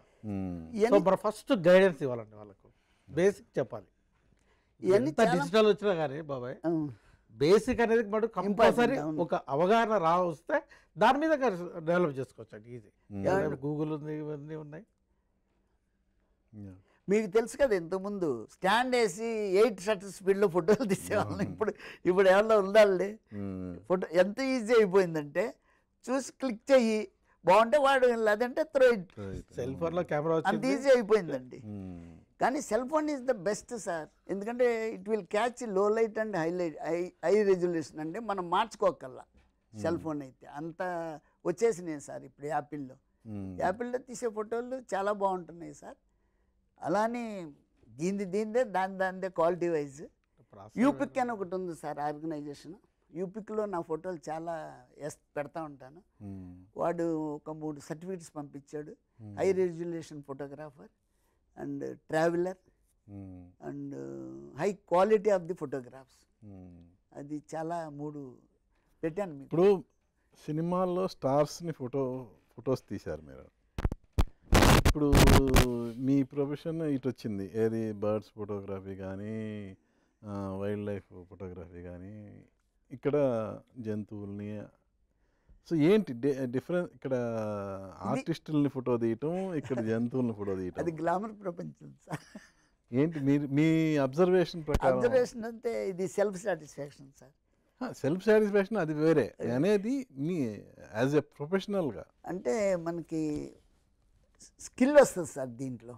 సో మన ఫస్ట్ గైడెన్స్ ఇవ్వాలండి వాళ్ళకు, బేసిక్ చెప్పాలి. ఎంత డిజిటల్ వచ్చినా కానీ బాబాయ్ బేసిక్ అనేది మనం కంపల్సరీ ఒక అవగాహన వస్తే దాని మీద డెవలప్ చేసుకోవచ్చు అండి, ఈజీ. గూగుల్ ఉంది, ఇవన్నీ ఉన్నాయి. మీకు తెలుసు కదా, ఇంతకుముందు స్టాండ్ వేసి 8 షట్టర్ స్పీడ్లో ఫోటోలు తీసేవాళ్ళం. ఇప్పుడు ఏమన్నా ఉండాలి ఫోటో ఎంత ఈజీ అయిపోయిందంటే చూసి క్లిక్ చెయ్యి, బాగుంటే వాడు, లేదంటే త్రో ఇట్. సెల్ ఫోన్లో కెమెరా అంత ఈజీ అయిపోయిందండి. కానీ cell phone is the best sir, ఎందుకంటే ఇట్ విల్ క్యాచ్ లో లైట్ అండ్ హై రెజల్యూషన్. అంటే మనం మార్చుకోకల్లా సెల్ ఫోన్ అయితే అంత వచ్చేసినాయి సార్ ఇప్పుడు యాపిల్లో తీసే ఫోటోలు చాలా బాగుంటున్నాయి సార్. అలానే దీందే దాందే క్వాలిటీ వైజ్. యూపిక్ అని ఒకటి ఉంది సార్ ఆర్గనైజేషన్, యూపిక్లో నా ఫోటోలు చాలా పెడతా ఉంటాను. వాడు ఒక 3 సర్టిఫికెట్స్ పంపించాడు, high resolution photographer and traveller and high quality of the photographs. అది చాలా 3 పెట్టాను మీకు. ఇప్పుడు సినిమాల్లో స్టార్స్ని ఫొటోస్ తీశారు మీరు, ఇప్పుడు మీ ప్రొఫెషన్ ఇటు వచ్చింది, ఏది బర్డ్స్ ఫోటోగ్రఫీ కానీ వైల్డ్ లైఫ్ ఫోటోగ్రఫీ కానీ, ఇక్కడ జంతువుల్ని. సో ఏంటి డిఫరెన్స్ ఇక్కడ? ఆర్టిస్టుల్ని ఫోటో తీయటం, ఇక్కడ జంతువుల్ని ఫోటో తీయటం, అది గ్లామర్ ప్రపంచం సార్. ఏంటి మీ అబ్జర్వేషన్ ప్రకారం? అబ్జర్వేషన్ అంటే ఇది self satisfaction sir. Self satisfaction అది వేరే, అనేది మీ యాజ్ ఎ ప్రొఫెషనల్గా అంటే మనకి స్కిల్ వస్తుంది సార్ దీంట్లో.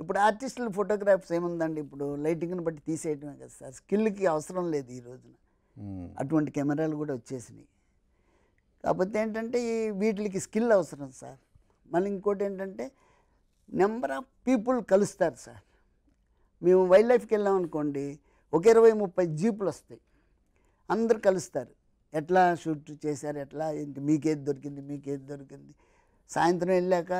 ఇప్పుడు ఆర్టిస్టుల ఫోటోగ్రాఫ్స్ ఏముందండి, ఇప్పుడు లైటింగ్ని బట్టి తీసేయటమే కదా సార్, స్కిల్కి అవసరం లేదు ఈ రోజున. అటువంటి కెమెరాలు కూడా వచ్చేసినాయి. కాకపోతే ఏంటంటే వీటికి స్కిల్ అవసరం సార్. మళ్ళీ ఇంకోటి ఏంటంటే నెంబర్ ఆఫ్ పీపుల్ కలుస్తారు సార్. మేము వైల్డ్ లైఫ్కి వెళ్ళాం అనుకోండి, ఒక 20-30 జీపులు వస్తాయి, అందరు కలుస్తారు. ఎట్లా షూట్ చేశారు, ఎట్లా ఏంటి, మీకేది దొరికింది. సాయంత్రం వెళ్ళాక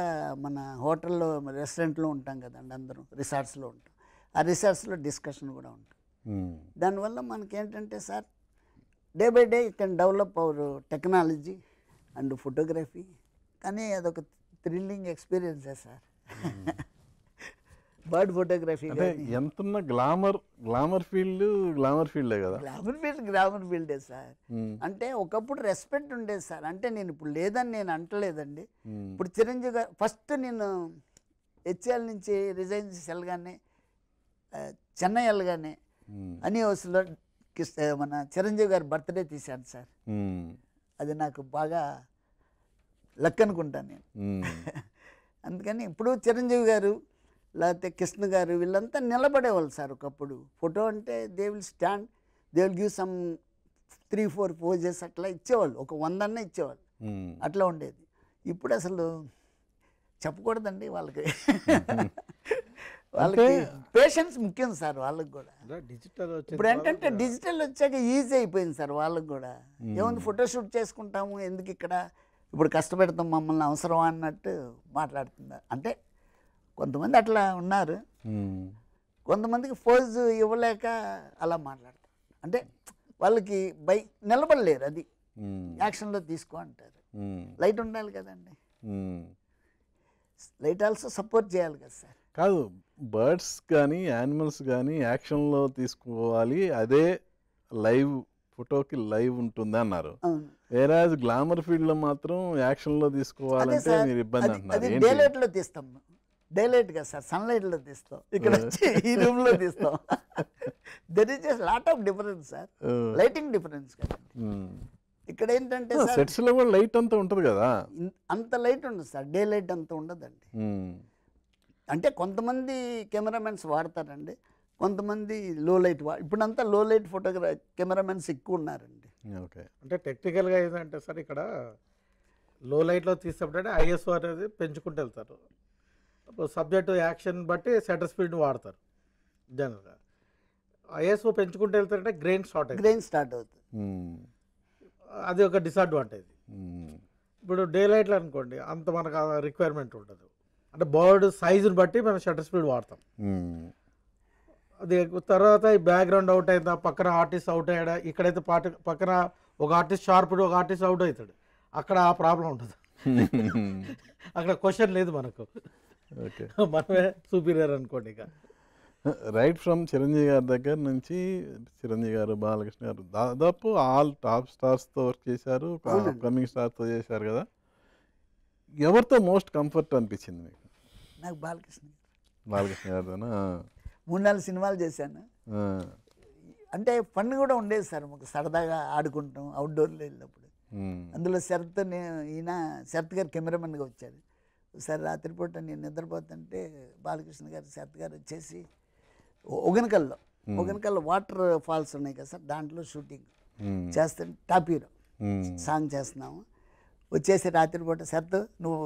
మన హోటల్లో రెస్టారెంట్లో ఉంటాం కదండి, అందరం రిసార్ట్స్లో ఉంటాం. ఆ రిసార్ట్స్లో డిస్కషన్ కూడా ఉంటుంది. దానివల్ల మనకేంటంటే sir, day by day you can develop our technology and photography. కానీ అదొక థ్రిల్లింగ్ ఎక్స్పీరియన్సే సార్. బర్డ్ ఫోటోగ్రఫీ ఎంతున్న గ్లామర్ ఫీల్డే కదా. గ్లామర్ ఫీల్డే సార్. అంటే ఒకప్పుడు రెస్పెక్ట్ ఉండేది సార్. అంటే నేను ఇప్పుడు లేదని నేను అంటలేదండి. ఇప్పుడు చిరంజీవి గారు ఫస్ట్ నేను హెచ్ఎల్ నుంచి రిజైన్ చేసి వెళ్ళగానే, చెన్నై వెళ్ళగానే అని హౌస్లో మన చిరంజీవి గారి బర్త్డే తీశాను సార్. అది నాకు బాగా లక్ అనుకుంటాను నేను. అందుకని ఇప్పుడు చిరంజీవి గారు లేకపోతే కృష్ణ గారు వీళ్ళంతా నిలబడేవాళ్ళు సార్. ఒకప్పుడు ఫోటో అంటే they will stand, they will give some 3-4 poses అట్లా ఇచ్చేవాళ్ళు, ఒక 100 ఇచ్చేవాళ్ళు, అట్లా ఉండేది. ఇప్పుడు అసలు చెప్పకూడదండి వాళ్ళకి. పేషెన్స్ ముఖ్యం సార్ వాళ్ళకి కూడా. ఇప్పుడు ఏంటంటే డిజిటల్ వచ్చాక ఈజీ అయిపోయింది సార్ వాళ్ళకి కూడా. ఏముంది, ఫోటోషూట్ చేసుకుంటాము, ఎందుకు ఇక్కడ ఇప్పుడు కష్టపెడతాం మమ్మల్ని, అవసరమా అన్నట్టు మాట్లాడుతున్నారు. అంటే కొంతమంది అట్లా ఉన్నారు, కొంతమందికి ఫోజ్ ఇవ్వలేక అలా మాట్లాడతారు. అంటే వాళ్ళకి నిలబడలేరు, అది యాక్షన్లో తీసుకో అంటారు. లైట్ ఉండాలి కదండి, లైట్ ఆల్సో సపోర్ట్ చేయాలి కదా సార్. కాదు, బర్డ్స్ కానీ యానిమల్స్ కానీ యాక్షన్లో తీసుకోవాలి, అదే లైవ్ ఫోటోకి లైవ్ ఉంటుంది అన్నారు. వేరే గ్లామర్ ఫీల్డ్లో మాత్రం యాక్షన్లో తీసుకోవాలంటే మీరు ఇబ్బంది అంటున్నారు. అది డే లైట్లో తీస్తాం, డే లైట్ కదా సార్, సన్లైట్లో తీస్తాం, ఇక్కడ వచ్చి ఈ రూమ్లో తీస్తాం. There is just lot of difference sir, lighting difference కదా. ఇక్కడ ఏంటంటే సెట్స్ లో కూడా లైట్ అంతా ఉంటుంది కదా, అంత లైట్ ఉండదు సార్, డే లైట్ అంత ఉండదండి. అంటే కొంతమంది కెమెరామెన్స్ వాడతారండి, కొంతమంది లో లైట్ ఇప్పుడంతా లో లైట్ కెమెరామెన్స్ ఎక్కువ ఉన్నారండి. ఓకే, అంటే టెక్నికల్గా ఏంటంటే సార్ ఇక్కడ లో లైట్లో తీసేటప్పుడు ఐఎస్ఓ అనేది పెంచుకుంటూ వెళ్తారు. సబ్జెక్టు యాక్షన్ బట్టి షట్టర్ స్పీడ్ వాడతారు జనరల్గా. ఐఎస్ఓ పెంచుకుంటూ వెళ్తారంటే గ్రెయిన్ స్టార్ట్ అవుతుంది. అది ఒక డిసడ్వాంటేజ్. ఇప్పుడు డే లైట్లో అనుకోండి అంత మనకు రిక్వైర్మెంట్ ఉండదు. అంటే బర్డ్ సైజుని బట్టి మనం షట్టర్ స్పీడ్ వాడతాం. అది తర్వాత ఈ బ్యాక్గ్రౌండ్ అవుట్ అయిందా, పక్కన ఆర్టిస్ట్ అవుట్ అయ్యాడా, ఇక్కడైతే పక్కన ఒక ఆర్టిస్ట్ షార్ప్, ఒక ఆర్టిస్ట్ అవుట్ అవుతాడు. అక్కడ ఆ ప్రాబ్లం ఉంటుంది. అక్కడ క్వశ్చన్ లేదు మనకు, ఓకే. మనమే సుపీరియర్ అనుకోండి. ఇక రైట్ ఫ్రమ్ చిరంజీవి గారి దగ్గర నుంచి చిరంజీవి గారు, బాలకృష్ణ గారు దాదాపు ఆల్ టాప్ స్టార్స్తో వర్క్ చేశారు, అప్కమింగ్ స్టార్స్తో చేశారు కదా. ఎవరితో మోస్ట్ కంఫర్ట్ అనిపించింది మీకు? నాకు బాలకృష్ణ గారు. బాలకృష్ణ గారితోనా? 3-4 సినిమాలు చేశాను. అంటే ఫన్ కూడా ఉండేది సార్, మాకు సరదాగా ఆడుకుంటాం అవుట్డోర్లో వెళ్ళినప్పుడు. అందులో శరత్ ఈయన శరత్ గారు కెమెరామెన్గా వచ్చారు. ఒకసారి రాత్రిపూట నేను నిద్రపోతుంటే బాలకృష్ణ గారు శరత్ గారు వచ్చేసి ఒగనకల్లో వాటర్ ఫాల్స్ ఉన్నాయి కదా సార్, దాంట్లో షూటింగ్ చేస్తుంటే టాప్ హీరో సాంగ్ చేస్తున్నాము. వచ్చేసి రాత్రిపూట శరత్ నువ్వు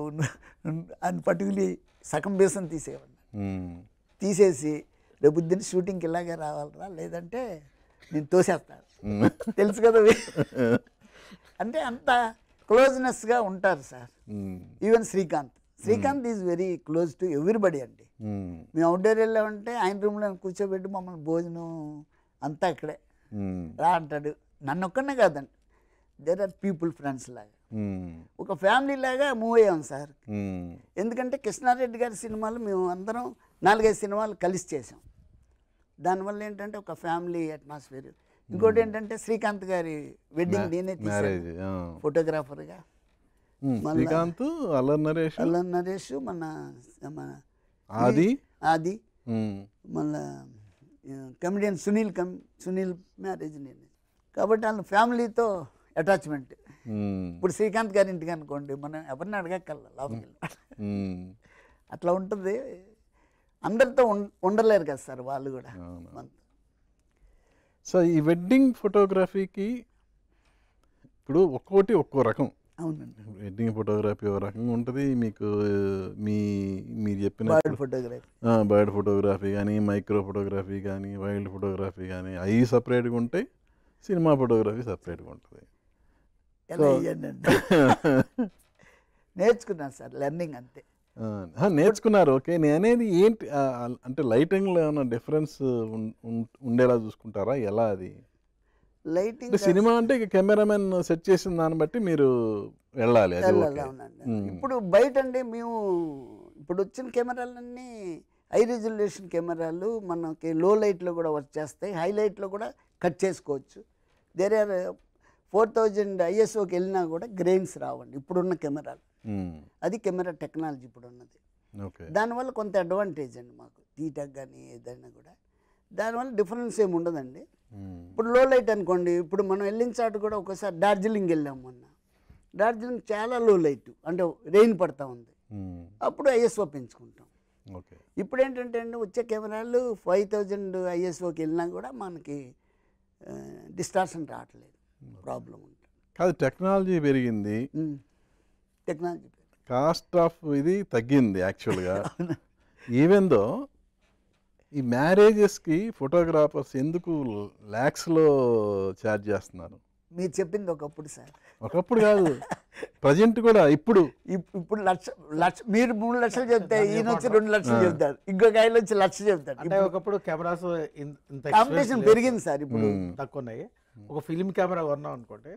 అని పట్టుకుని సగం బేసం తీసేవాడిని. తీసేసి రేపు పొద్దున్న షూటింగ్కి ఇలాగే రావాలరా, లేదంటే నేను తోసేస్తాను, తెలుసు కదా. అంటే అంత క్లోజ్నెస్గా ఉంటారు sir. Even Srikanth is very close to everybody అండి. మేము అవుట్డోర్ వెళ్ళామంటే ఆయన రూమ్లో కూర్చోబెట్టి మమ్మల్ని భోజనం అంతా ఇక్కడే రా అంటాడు. నన్ను ఒక్కనే కాదండి, దేర్ ఆర్ పీపుల్ ఫ్రెండ్స్ లాగా, ఒక ఫ్యామిలీ లాగా మూవ్ అయ్యాం సార్. ఎందుకంటే కృష్ణారెడ్డి గారి సినిమాలు మేము అందరం 4-5 సినిమాలు కలిసి చేసాం. దానివల్ల ఏంటంటే ఒక ఫ్యామిలీ అట్మాస్ఫియర్. ఇంకోటి ఏంటంటే శ్రీకాంత్ గారి వెడ్డింగ్ నేనే తీసాను ఫోటోగ్రాఫర్గా. శ్రీకాంత్, అల్లరి నరేష్, మన ఆది, మళ్ళా కమెడియన్ సునీల్ మ్యారేజ్ నేను. కాబట్టి వాళ్ళ ఫ్యామిలీతో అటాచ్మెంట్. ఇప్పుడు శ్రీకాంత్ గారి ఇంటికి అనుకోండి, మనం ఎవరిని అడగక్కల్లా, లోపలికి అట్లా ఉంటుంది. అందరితో ఉండలేరు కదా సార్ వాళ్ళు కూడా. సో ఈ వెడ్డింగ్ ఫోటోగ్రఫీకి ఇప్పుడు ఒక్కోటి ఒక్కో రకం. అవునండి. వెడ్డింగ్ ఫోటోగ్రఫీ ఒక రకంగా ఉంటుంది. మీకు మీరు చెప్పిన బర్డ్ ఫోటోగ్రఫీ కానీ, మైక్రో ఫోటోగ్రఫీ కానీ, వైల్డ్ ఫోటోగ్రఫీ కానీ, అవి సపరేట్గా ఉంటాయి. సినిమా ఫోటోగ్రఫీ సపరేట్గా ఉంటుంది. నేర్చుకున్నాను సార్, లెర్నింగ్ అంతే. నేర్చుకున్నారు, ఓకే. నేను అనేది ఏంటి అంటే లైటింగ్లో ఏమైనా డిఫరెన్స్ ఉండేలా చూసుకుంటారా, ఎలా? అది లైటింగ్ సినిమా అంటే కెమెరామెన్ సెట్ చేసిన దాన్ని బట్టి మీరు వెళ్ళాలి. ఇప్పుడు బయట అండి మేము ఇప్పుడు వచ్చిన కెమెరాలన్నీ హై రిజల్యూషన్ కెమెరాలు, మనకి లో లైట్లో కూడా వర్క్ చేస్తాయి, హై లైట్లో కూడా కట్ చేసుకోవచ్చు. దేర్ ఆర్ 4000 ISOకి వెళ్ళినా కూడా గ్రెయిన్స్ రావండి ఇప్పుడున్న కెమెరాలు. అది కెమెరా టెక్నాలజీ ఇప్పుడు ఉన్నది. దానివల్ల కొంత అడ్వాంటేజ్ అండి మాకు, తీయటకు కానీ ఏదైనా కూడా. దానివల్ల డిఫరెన్స్ ఏమి ఉండదండి. ఇప్పుడు లో లైట్ అనుకోండి, ఇప్పుడు మనం వెళ్ళిన చాటు కూడా ఒకసారి డార్జిలింగ్ వెళ్ళాం మొన్న. డార్జిలింగ్ చాలా లో లైట్, అంటే రెయిన్ పడతా ఉంది, అప్పుడు ISO పెంచుకుంటాం. ఇప్పుడు ఏంటంటే అండి వచ్చే కెమెరాలు 5000 ISOకి వెళ్ళినా కూడా మనకి డిస్టార్షన్ రావట్లేదు, ప్రాబ్లం ఉంటుంది. కాదు, టెక్నాలజీ పెరిగింది, టెక్నాలజీ కాస్ట్ ఆఫ్ ఇది తగ్గింది యాక్చువల్గా. ఈవెన్ దో ఈ మ్యారేజెస్కి ఫోటోగ్రాఫర్స్ ఎందుకు ల్యాక్స్లో ఛార్జ్ చేస్తున్నారు? మీరు చెప్పింది ఒకప్పుడు సార్, ఒకప్పుడు కాదు, ప్రజెంట్ కూడా. ఇప్పుడు లక్ష మీరు 3 లక్షలు చెప్తే ఈయన వచ్చి 2 లక్షలు చెప్తారు, ఇంకొక ఆయన వచ్చి 1,00,000 చెప్తారు. అంటే ఒకప్పుడు కెమెరాస్ కాంపిటీషన్ పెరిగింది సార్, ఇప్పుడు తక్కువ ఉన్నాయి. ఒక ఫిల్మ్ కెమెరా కొన్నాం అనుకోండి,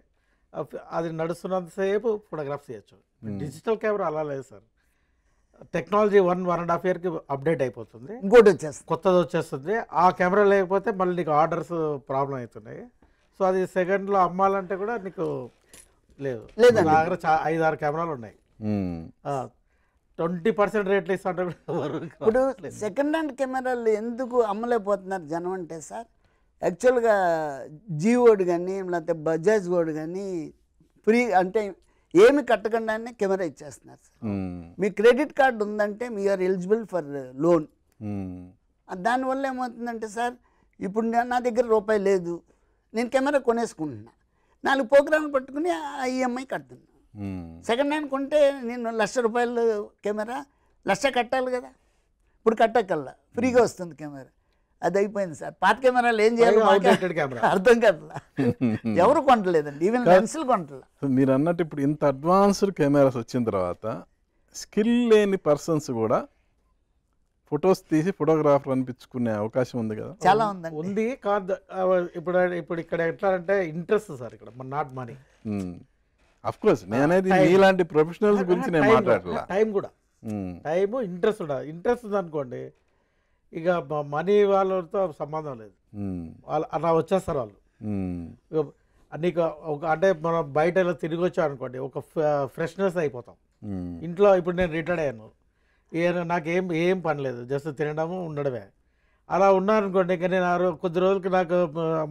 అది నడుస్తున్నంతసేపు ఫోటోగ్రాఫ్స్ చేయొచ్చు. డిజిటల్ కెమెరా అలా లేదు సార్. టెక్నాలజీ 1.5 yearకి అప్డేట్ అయిపోతుంది, ఇంకోటి వచ్చేస్తుంది, కొత్తది వచ్చేస్తుంది. ఆ కెమెరా లేకపోతే మళ్ళీ నీకు ఆర్డర్స్ ప్రాబ్లం అవుతున్నాయి. సో అది సెకండ్లో అమ్మాలంటే కూడా నీకు లేదు. నా దగ్గర 5-6 కెమెరాలు ఉన్నాయి, 20% రేట్లు ఇస్తా. ఇప్పుడు సెకండ్ హ్యాండ్ కెమెరాలు ఎందుకు అమ్మలేకపోతున్నారు జనం అంటే సార్, యాక్చువల్గా జియోడ్ కానీ లేకపోతే బజాజ్ ఓడ్ కానీ ఫ్రీ అంటే ఏమి కట్టకుండానే కెమెరా ఇచ్చేస్తున్నారు సార్. మీ క్రెడిట్ కార్డు ఉందంటే మీరు ఎలిజిబుల్ ఫర్ లోన్. దానివల్ల ఏమవుతుందంటే సార్, ఇప్పుడు నా దగ్గర రూపాయి లేదు, నేను కెమెరా కొనేసుకుంటున్నా, 4 ప్రోగ్రాంలు పట్టుకుని ఆ EMI కడుతున్నా. సెకండ్ హ్యాండ్ కొంటే నేను ₹1,00,000 కెమెరా 1,00,000 కట్టాలి కదా, ఇప్పుడు కట్టకల్లా ఫ్రీగా వస్తుంది కెమెరా. అది అయిపోయింది సార్. పాత కెమెరాలు ఏం చేయాలి అర్థం కావట్లా, ఎవరు కొంటలేదండి, ఈవెన్ లెన్సులు కొంటలే. మీరు అన్నట్టు ఇప్పుడు ఇంత అడ్వాన్స్డ్ కెమెరాస్ వచ్చిన తర్వాత స్కిల్ లేని పర్సన్స్ కూడా ఫొటోస్ తీసి ఫోటోగ్రాఫర్ అనిపించుకునే అవకాశం ఉంది కదా? చాలా ఉందండి, ఉంది. కాదు ఇప్పుడు ఇక్కడ ఎట్లా అంటే ఇంట్రెస్ట్ సార్, ఇక్కడ నాట్ మనీ. అఫ్ కోర్స్ నేనైతే మీలాంటి ప్రొఫెషనల్స్ గురించి నేను మాట్లాడలా. టైం కూడా, టైము ఇంట్రెస్ట్ ఉండదు. ఇంట్రెస్ట్ ఉంది అనుకోండి, ఇక మనీ వాళ్ళతో సంబంధం లేదు, వాళ్ళు అలా వచ్చేస్తారు వాళ్ళు. నీకు ఒక అంటే మనం బయట ఇలా తిరిగి వచ్చాం అనుకోండి, ఒక ఫ్రెష్నెస్ అయిపోతాం. ఇంట్లో ఇప్పుడు నేను రిటైర్డ్ అయ్యాను, నాకేం ఏం పని లేదు, జస్ట్ తినడము ఉండడమే. అలా ఉన్నాను అనుకోండి, ఇంకా నేను కొద్ది రోజులకి నాకు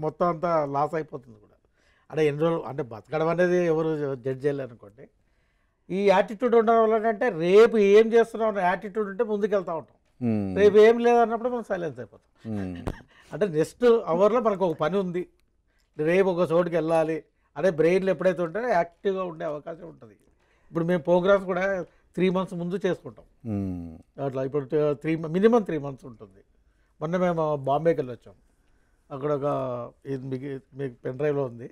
మొత్తం అంతా లాస్ అయిపోతుంది కూడా. అంటే ఎన్ని రోజులు అంటే బతకడం అనేది ఎవరు జడ్జ్ చేయలేరు అనుకోండి. ఈ యాటిట్యూడ్ ఉండడం వల్ల అంటే రేపు ఏం చేస్తున్నాం అన్న యాటిట్యూడ్ ఉంటే ముందుకు వెళ్తూ ఉంటాం. రేపు ఏం లేదన్నప్పుడు మనం సైలెన్స్ అయిపోతాం. అంటే నెక్స్ట్ అవర్లో మనకు ఒక పని ఉంది, రేపు ఒక చోటుకి వెళ్ళాలి అదే బ్రెయిన్లో ఎప్పుడైతే ఉంటే యాక్టివ్గా ఉండే అవకాశం ఉంటుంది. ఇప్పుడు మేము ప్రోగ్రామ్స్ కూడా 3 months ముందు చేసుకుంటాం అట్లా. ఇప్పుడు మినిమం 3 months ఉంటుంది. మొన్న మేము బాంబేకి వెళ్ళి వచ్చాం. అక్కడ ఒక ఇది మీకు పెన్ డ్రైవ్లో ఉంది,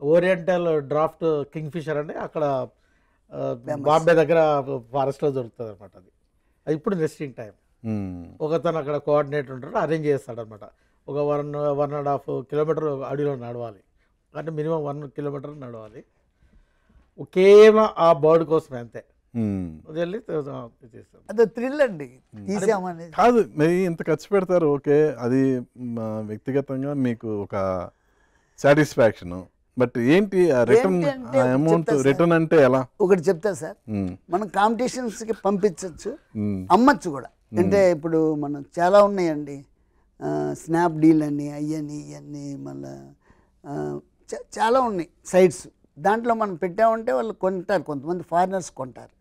ఓరియంటల్ డ్రాఫ్ట్ కింగ్ ఫిషర్ అని అక్కడ బాంబే దగ్గర ఫారెస్ట్లో దొరుకుతుంది అనమాట. అది ఇప్పుడు నెస్టింగ్ టైం. ఒకతను అక్కడ కోఆర్డినేటర్ ఉంటాడు, అరేంజ్ చేస్తాడనమాట. ఒక 1.5 kilometer అడవిలో నడవాలి, అంటే మినిమం 1 kilometer నడవాలి కేవలం ఆ బర్డ్ కోసమే, అంతే. వెళ్ళి చేస్తాం. అదే థ్రిల్ అండి, తీసామని కాదు. మరి ఇంత ఖర్చు పెడతారు, ఓకే, అది వ్యక్తిగతంగా మీకు ఒక సాటిస్ఫాక్షన్. బట్ ఏంటి రిటర్న్ అమౌంట్, రిటర్న్ అంటే ఎలా? ఒకటి చెప్తా సార్, మనం కాంపిటీషన్స్కి పంపించవచ్చు, అమ్మచ్చు కూడా. అంటే ఇప్పుడు మనం చాలా ఉన్నాయండి, స్నాప్ డీల్ అని అయ్యని ఇవన్నీ, మళ్ళీ చాలా ఉన్నాయి సైట్స్. దాంట్లో మనం పెట్టామంటే వాళ్ళు కొంటారు, కొంతమంది ఫారినర్స్ కొంటారు.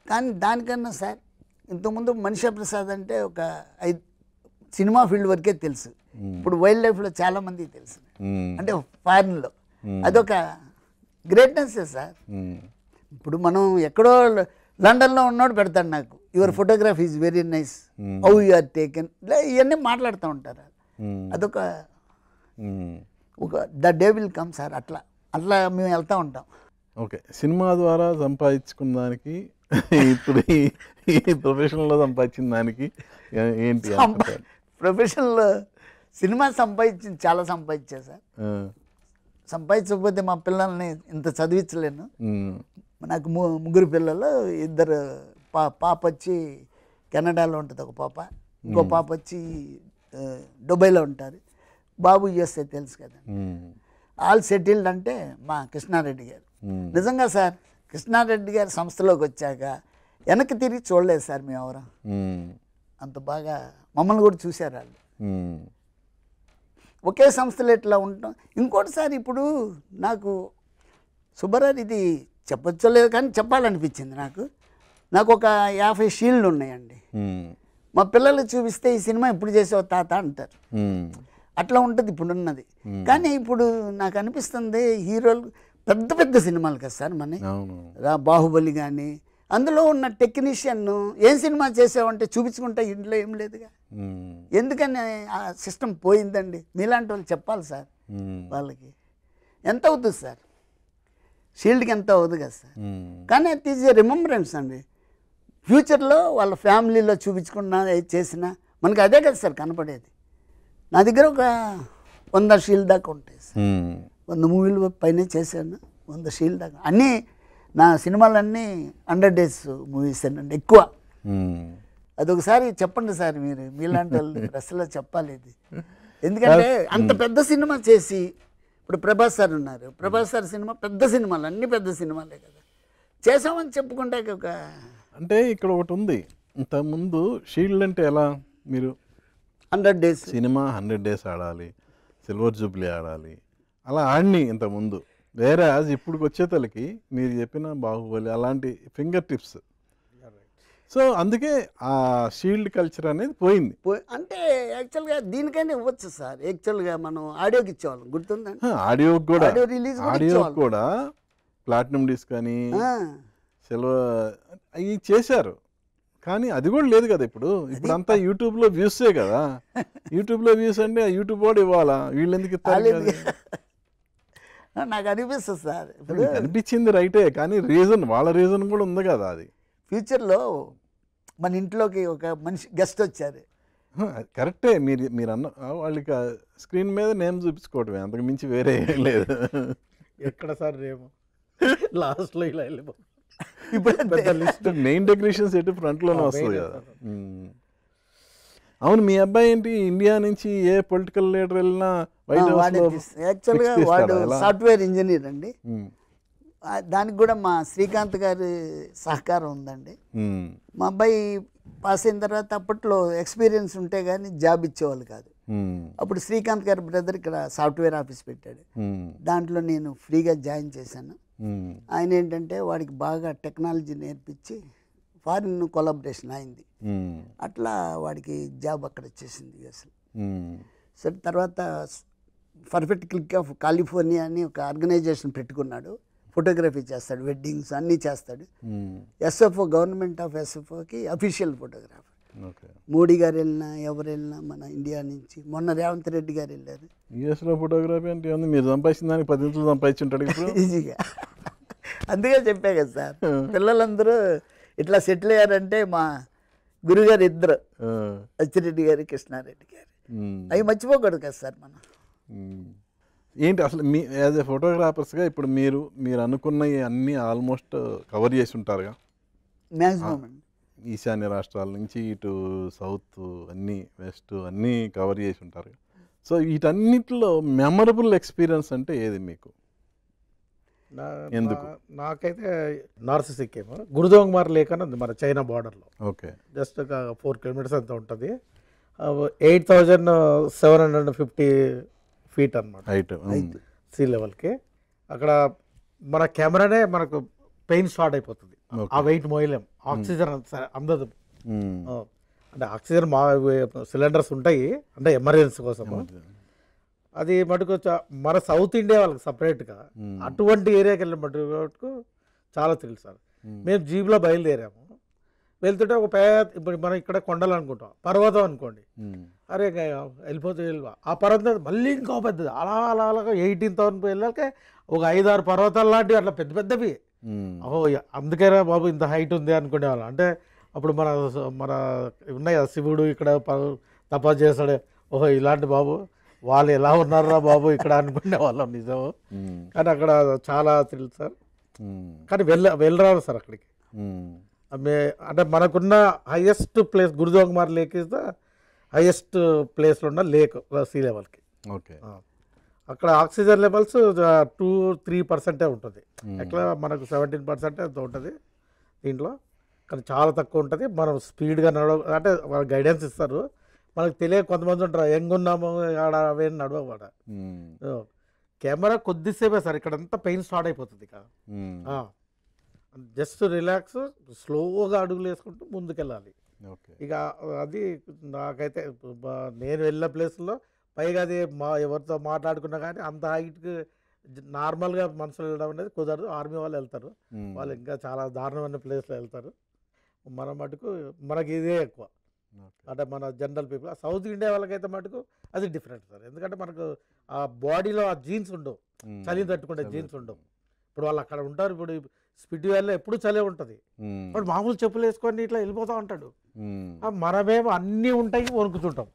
కానీ దానికన్నా సార్ ఇంతకుముందు మనిషా ప్రసాద్ అంటే ఒక సినిమా ఫీల్డ్ వరకే తెలుసు, ఇప్పుడు వైల్డ్ లైఫ్లో చాలామందికి తెలుసు, అంటే ఫారిన్లో. అదొక గ్రేట్నెస్ సార్. ఇప్పుడు మనం ఎక్కడో లండన్లో ఉన్నోడు పెడతాడు నాకు, your photography is very nice, how you are taken, ఇవన్నీ మాట్లాడుతూ ఉంటారు. అదొక the day will come sir. అట్లా అట్లా మేము వెళ్తూ ఉంటాం. ఓకే, సినిమా ద్వారా సంపాదించుకున్న దానికి ఇప్పుడు ఈ ప్రొఫెషన్లో సంపాదించిన దానికి ఏంటి? ప్రొఫెషన్లో సినిమా సంపాదించింది చాలా సంపాదించా సార్. సంపాదించకపోతే మా పిల్లల్ని ఇంత చదివించలేను. నాకు 3 పిల్లలు, 2 పాప వచ్చి కెనడాలో ఉంటుంది, ఒక పాప, ఇంకో పాప వచ్చి దుబాయ్లో ఉంటారు, బాబు యూఎస్ఏ తెలుసు కదా. ఆల్ సెటిల్డ్ అంటే మా కృష్ణారెడ్డి గారు. నిజంగా సార్, కృష్ణారెడ్డి గారి సంస్థలోకి వచ్చాక వెనక్కి తిరిగి చూడలేదు సార్ మేము ఎవరు. అంత బాగా మమ్మల్ని కూడా చూశారు వాళ్ళు. ఒకే సంస్థలో ఎట్లా ఉంటాం. ఇంకోటి సార్, ఇప్పుడు నాకు సుబ్బారావు ఇది చెప్పచ్చో లేదు కానీ చెప్పాలనిపించింది నాకు ఒక 50 షీల్డ్లు ఉన్నాయండి. మా పిల్లలు చూపిస్తే ఈ సినిమా ఎప్పుడు చేసావు తాత అంటారు. అట్లా ఉంటుంది ఇప్పుడున్నది. కానీ ఇప్పుడు నాకు అనిపిస్తుంది హీరోలు పెద్ద పెద్ద సినిమాలు కదా సార్, మన బాహుబలి కానీ, అందులో ఉన్న టెక్నీషియన్ ఏం సినిమా చేసావంటే చూపించుకుంటా ఇంట్లో ఏం లేదుగా. ఎందుకని ఆ సిస్టమ్ పోయిందండి. మీలాంటి వాళ్ళు చెప్పాలి సార్, వాళ్ళకి ఎంత అవుతుంది సార్, షీల్డ్కి ఎంత అవుతుంది కదా సార్. కానీ అది ఈజ్ ఏ రిమెంబరెన్స్ అండి. ఫ్యూచర్లో వాళ్ళ ఫ్యామిలీలో చూపించుకున్నా చేసినా మనకి అదే కదా సార్ కనపడేది. నా దగ్గర ఒక 100 షీల్డ్ దాకా ఉంటాయి సార్. 100 మూవీలు పైన చేశాను, 100 షీల్డ్ దాకా. అన్నీ నా సినిమాలన్నీ 100 days మూవీస్ అండి ఎక్కువ. అదొకసారి చెప్పండి సార్, మీలాంటి వాళ్ళు అసలు చెప్పాలి ఇది. ఎందుకంటే అంత పెద్ద సినిమా చేసి, ఇప్పుడు ప్రభాస్ సార్ ఉన్నారు, ప్రభాస్ సార్ సినిమా పెద్ద సినిమాలు, అన్ని పెద్ద సినిమాలే కదా చేసామని చెప్పుకుంటే ఒక. అంటే ఇక్కడ ఒకటి ఉంది, ఇంతకుముందు షీల్డ్ అంటే ఎలా, మీరు 100 days సినిమా 100 days ఆడాలి, సిల్వర్ జూబ్లీ ఆడాలి, అలా ఆడిని ఇంతకుముందు. వేరే ఇప్పుడు వచ్చేతలకి మీరు చెప్పిన బాహుబలి అలాంటి ఫింగర్ టిప్స్. సో అందుకే ఆ షీల్డ్ కల్చర్ అనేది పోయింది. అంటే యాక్చువల్గా దీనికైనా ఇవ్వచ్చు సార్. యాక్చువల్గా మనం ఆడియోకి ఇచ్చేవాళ్ళం, గుర్తుందండి. ఆడియోకి కూడా, ఆడియో రిలీజ్ ఆడియోకి కూడా ప్లాటినం డిస్క్ అని సిల్వర్ అవి చేశారు. కానీ అది కూడా లేదు కదా ఇప్పుడు. ఇప్పుడంతా యూట్యూబ్లో వ్యూసే కదా. యూట్యూబ్లో వ్యూస్ అంటే యూట్యూబ్ కూడా ఇవ్వాలా, వీళ్ళు ఎందుకు ఇస్తారు? నాకు అనిపిస్తుంది సార్. ఇప్పుడు అనిపించింది రైటే, కానీ రీజన్, వాళ్ళ రీజన్ కూడా ఉంది కదా. అది ఫ్యూచర్లో మన ఇంట్లోకి ఒక మనిషి గెస్ట్ వచ్చారు, కరెక్టే. మీరు అన్న వాళ్ళకి స్క్రీన్ మీద నేమ్ చూపించుకోవటమే, అంతకు మించి వేరే ఏం లేదు. ఎక్కడ సార్ నేమ్? లాస్ట్లో ఇలా వెళ్ళిపోతుంది. ఇప్పుడు పెద్ద లిస్ట్. మెయిన్ టెక్నీషియన్స్ ఎటు ఫ్రంట్లోనే వస్తుంది కదా. అవును, మీ అబ్బాయి ఏంటి ఇండియా నుంచి ఏ పొలిటికల్ లీడర్ వెళ్ళినా వైట్ హౌస్లో యాక్చువల్గా వాడు సాఫ్ట్వేర్ ఇంజనీర్ అండి. దానికి కూడా మా శ్రీకాంత్ గారి సహకారం ఉందండి. మా అబ్బాయి పాస్ అయిన తర్వాత అప్పట్లో ఎక్స్పీరియన్స్ ఉంటే కానీ జాబ్ ఇచ్చేవాళ్ళు కాదు. అప్పుడు శ్రీకాంత్ గారి బ్రదర్ ఇక్కడ సాఫ్ట్వేర్ ఆఫీస్ పెట్టాడు. దాంట్లో నేను ఫ్రీగా జాయిన్ చేశాను. ఆయన ఏంటంటే వాడికి బాగా టెక్నాలజీ నేర్పించి ఫారిన్ కొలాబరేషన్ అయింది. అట్లా వాడికి జాబ్ అక్కడ వచ్చేసింది అసలు. సరే తర్వాత పర్ఫెక్ట్ క్లిక్ ఆఫ్ కాలిఫోర్నియా అని ఒక ఆర్గనైజేషన్ పెట్టుకున్నాడు. ఫోటోగ్రఫీ చేస్తాడు, వెడ్డింగ్స్ అన్నీ చేస్తాడు. ఎస్ఎఫ్ఓ, గవర్నమెంట్ ఆఫ్ ఎస్ఎఫ్ఓకి అఫీషియల్ ఫోటోగ్రాఫర్. మోడీ గారు వెళ్ళినా ఎవరు వెళ్ళినా మన ఇండియా నుంచి, మొన్న రేవంత్ రెడ్డి గారు వెళ్ళారు. యూఎస్లో ఫోటోగ్రఫీ అంటే మీరు సంపాదించిన దానికి 10 నిమిషాలు సంపాదించుంటాడు ఇప్పుడు ఈజీగా. అందుకే చెప్పా కదా సార్, పిల్లలందరూ ఇట్లా సెటిల్ అయ్యారంటే మా గురుగారు ఇద్దరు, అచ్చిరెడ్డి గారు, కృష్ణారెడ్డి గారు. అవి మర్చిపోకూడదు కదా సార్ మనం. ఏంటి అసలు మీ యాజ్ ఏ ఫోటోగ్రాఫర్స్గా ఇప్పుడు మీరు అనుకున్నవి అన్నీ ఆల్మోస్ట్ కవర్ చేసి ఉంటారుగా మ్యాక్సిమం. ఈశాన్య రాష్ట్రాల నుంచి ఇటు సౌత్ అన్నీ, వెస్ట్ అన్నీ కవర్ చేసి ఉంటారు. సో వీటన్నిటిలో మెమరబుల్ ఎక్స్పీరియన్స్ అంటే ఏది మీకు? ఎందుకు? నాకైతే నార్త్ సిక్కిం గురుదోంగ్మార్ లేక్ అని ఉంది మన చైనా బార్డర్లో. ఓకే. జస్ట్ ఒక 4 కిలోమీటర్స్ అంత ఉంటుంది. 8,750 ఫీట్ అనమాట హైట్ సీ లెవెల్కి. అక్కడ మన కెమెరానే మనకు పెయిన్ స్టార్ట్ అయిపోతుంది. ఆ వెయిట్ మోయలేం, ఆక్సిజన్ అందదు. అంటే ఆక్సిజన్ మా సిలిండర్స్ ఉంటాయి అంటే ఎమర్జెన్సీ కోసం. అది మటుకు మన సౌత్ ఇండియా వాళ్ళకి సపరేట్గా అటువంటి ఏరియాకి వెళ్ళిన మటుకు చాలా థ్రిల్ సార్. మేము జీప్లో బయలుదేరాము. వెళ్తుంటే ఒక ఇప్పుడు మనం ఇక్కడ కొండలు అనుకుంటాం, పర్వతం అనుకోండి, అరే వెళ్ళిపోతే ఆ పర్వతం మళ్ళీ ఇంకో పెద్దది, అలా 18,000 వెళ్ళాక ఒక 5-6 పర్వతాలు లాంటివి అట్లా పెద్ద పెద్దవి. ఓహో అందుకేనా బాబు ఇంత హైట్ ఉంది అనుకునేవాళ్ళం. అంటే అప్పుడు మన ఉన్నాయి కదా శివుడు ఇక్కడ తపస్సు చేస్తాడు, ఓహో ఇలాంటి బాబు వాళ్ళు ఎలా ఉన్నారా బాబు ఇక్కడ అనుకునే వాళ్ళం నిజము. కానీ అక్కడ చాలా థ్రిల్ సార్. కానీ వెళ్ళరాదు సార్ అక్కడికి. అంటే మనకున్న highest place Gurudongmar lake is the highest ప్లేస్లో ఉన్న లేక్ సీ లెవెల్కి. ఓకే. అక్కడ ఆక్సిజన్ లెవెల్స్ 2-3% ఉంటుంది. ఎట్లా మనకు 17% ఎంత ఉంటుంది దీంట్లో, కానీ చాలా తక్కువ ఉంటుంది. మనం స్పీడ్గా అంటే వాళ్ళు గైడెన్స్ ఇస్తారు. మనకు తెలియక కొంతమంది ఉంటారు యంగ్ ఉన్నాము ఆడ అవేం నడవమాట. కెమెరా కొద్దిసేపే సార్ ఇక్కడంతా పెయిన్ స్టార్ట్ అయిపోతుంది. ఇక జస్ట్ రిలాక్స్, స్లోగా అడుగులు వేసుకుంటూ ముందుకెళ్ళాలి. ఇక అది నాకైతే నేను వెళ్ళిన ప్లేస్లో పైగా అది ఎవరితో మాట్లాడుకున్నా కానీ అంత హైట్కి నార్మల్గా మనుషులు వెళ్ళడం అనేది కుదరదు. ఆర్మీ వాళ్ళు వెళ్తారు, వాళ్ళు ఇంకా చాలా దారుణమైన ప్లేస్లో వెళ్తారు. మన మటుకు మనకి ఇదే ఎక్కువ. అంటే మన జనరల్ పీపుల్ సౌత్ ఇండియా వాళ్ళకైతే మటుకు అది డిఫరెంట్ సార్. ఎందుకంటే మనకు ఆ బాడీలో ఆ జీన్స్ ఉండవు, చలి తట్టుకుంటే జీన్స్ ఉండవు. ఇప్పుడు వాళ్ళు అక్కడ ఉంటారు. ఇప్పుడు స్పిటి వ్యాలీలో ఎప్పుడు చలి ఉంటుంది. ఇప్పుడు మామూలు చెప్పులు వేసుకొని ఇట్లా వెళ్ళిపోతూ ఉంటాడు. మనమేమో అన్నీ ఉంటాయి వణుకుతుంటాం.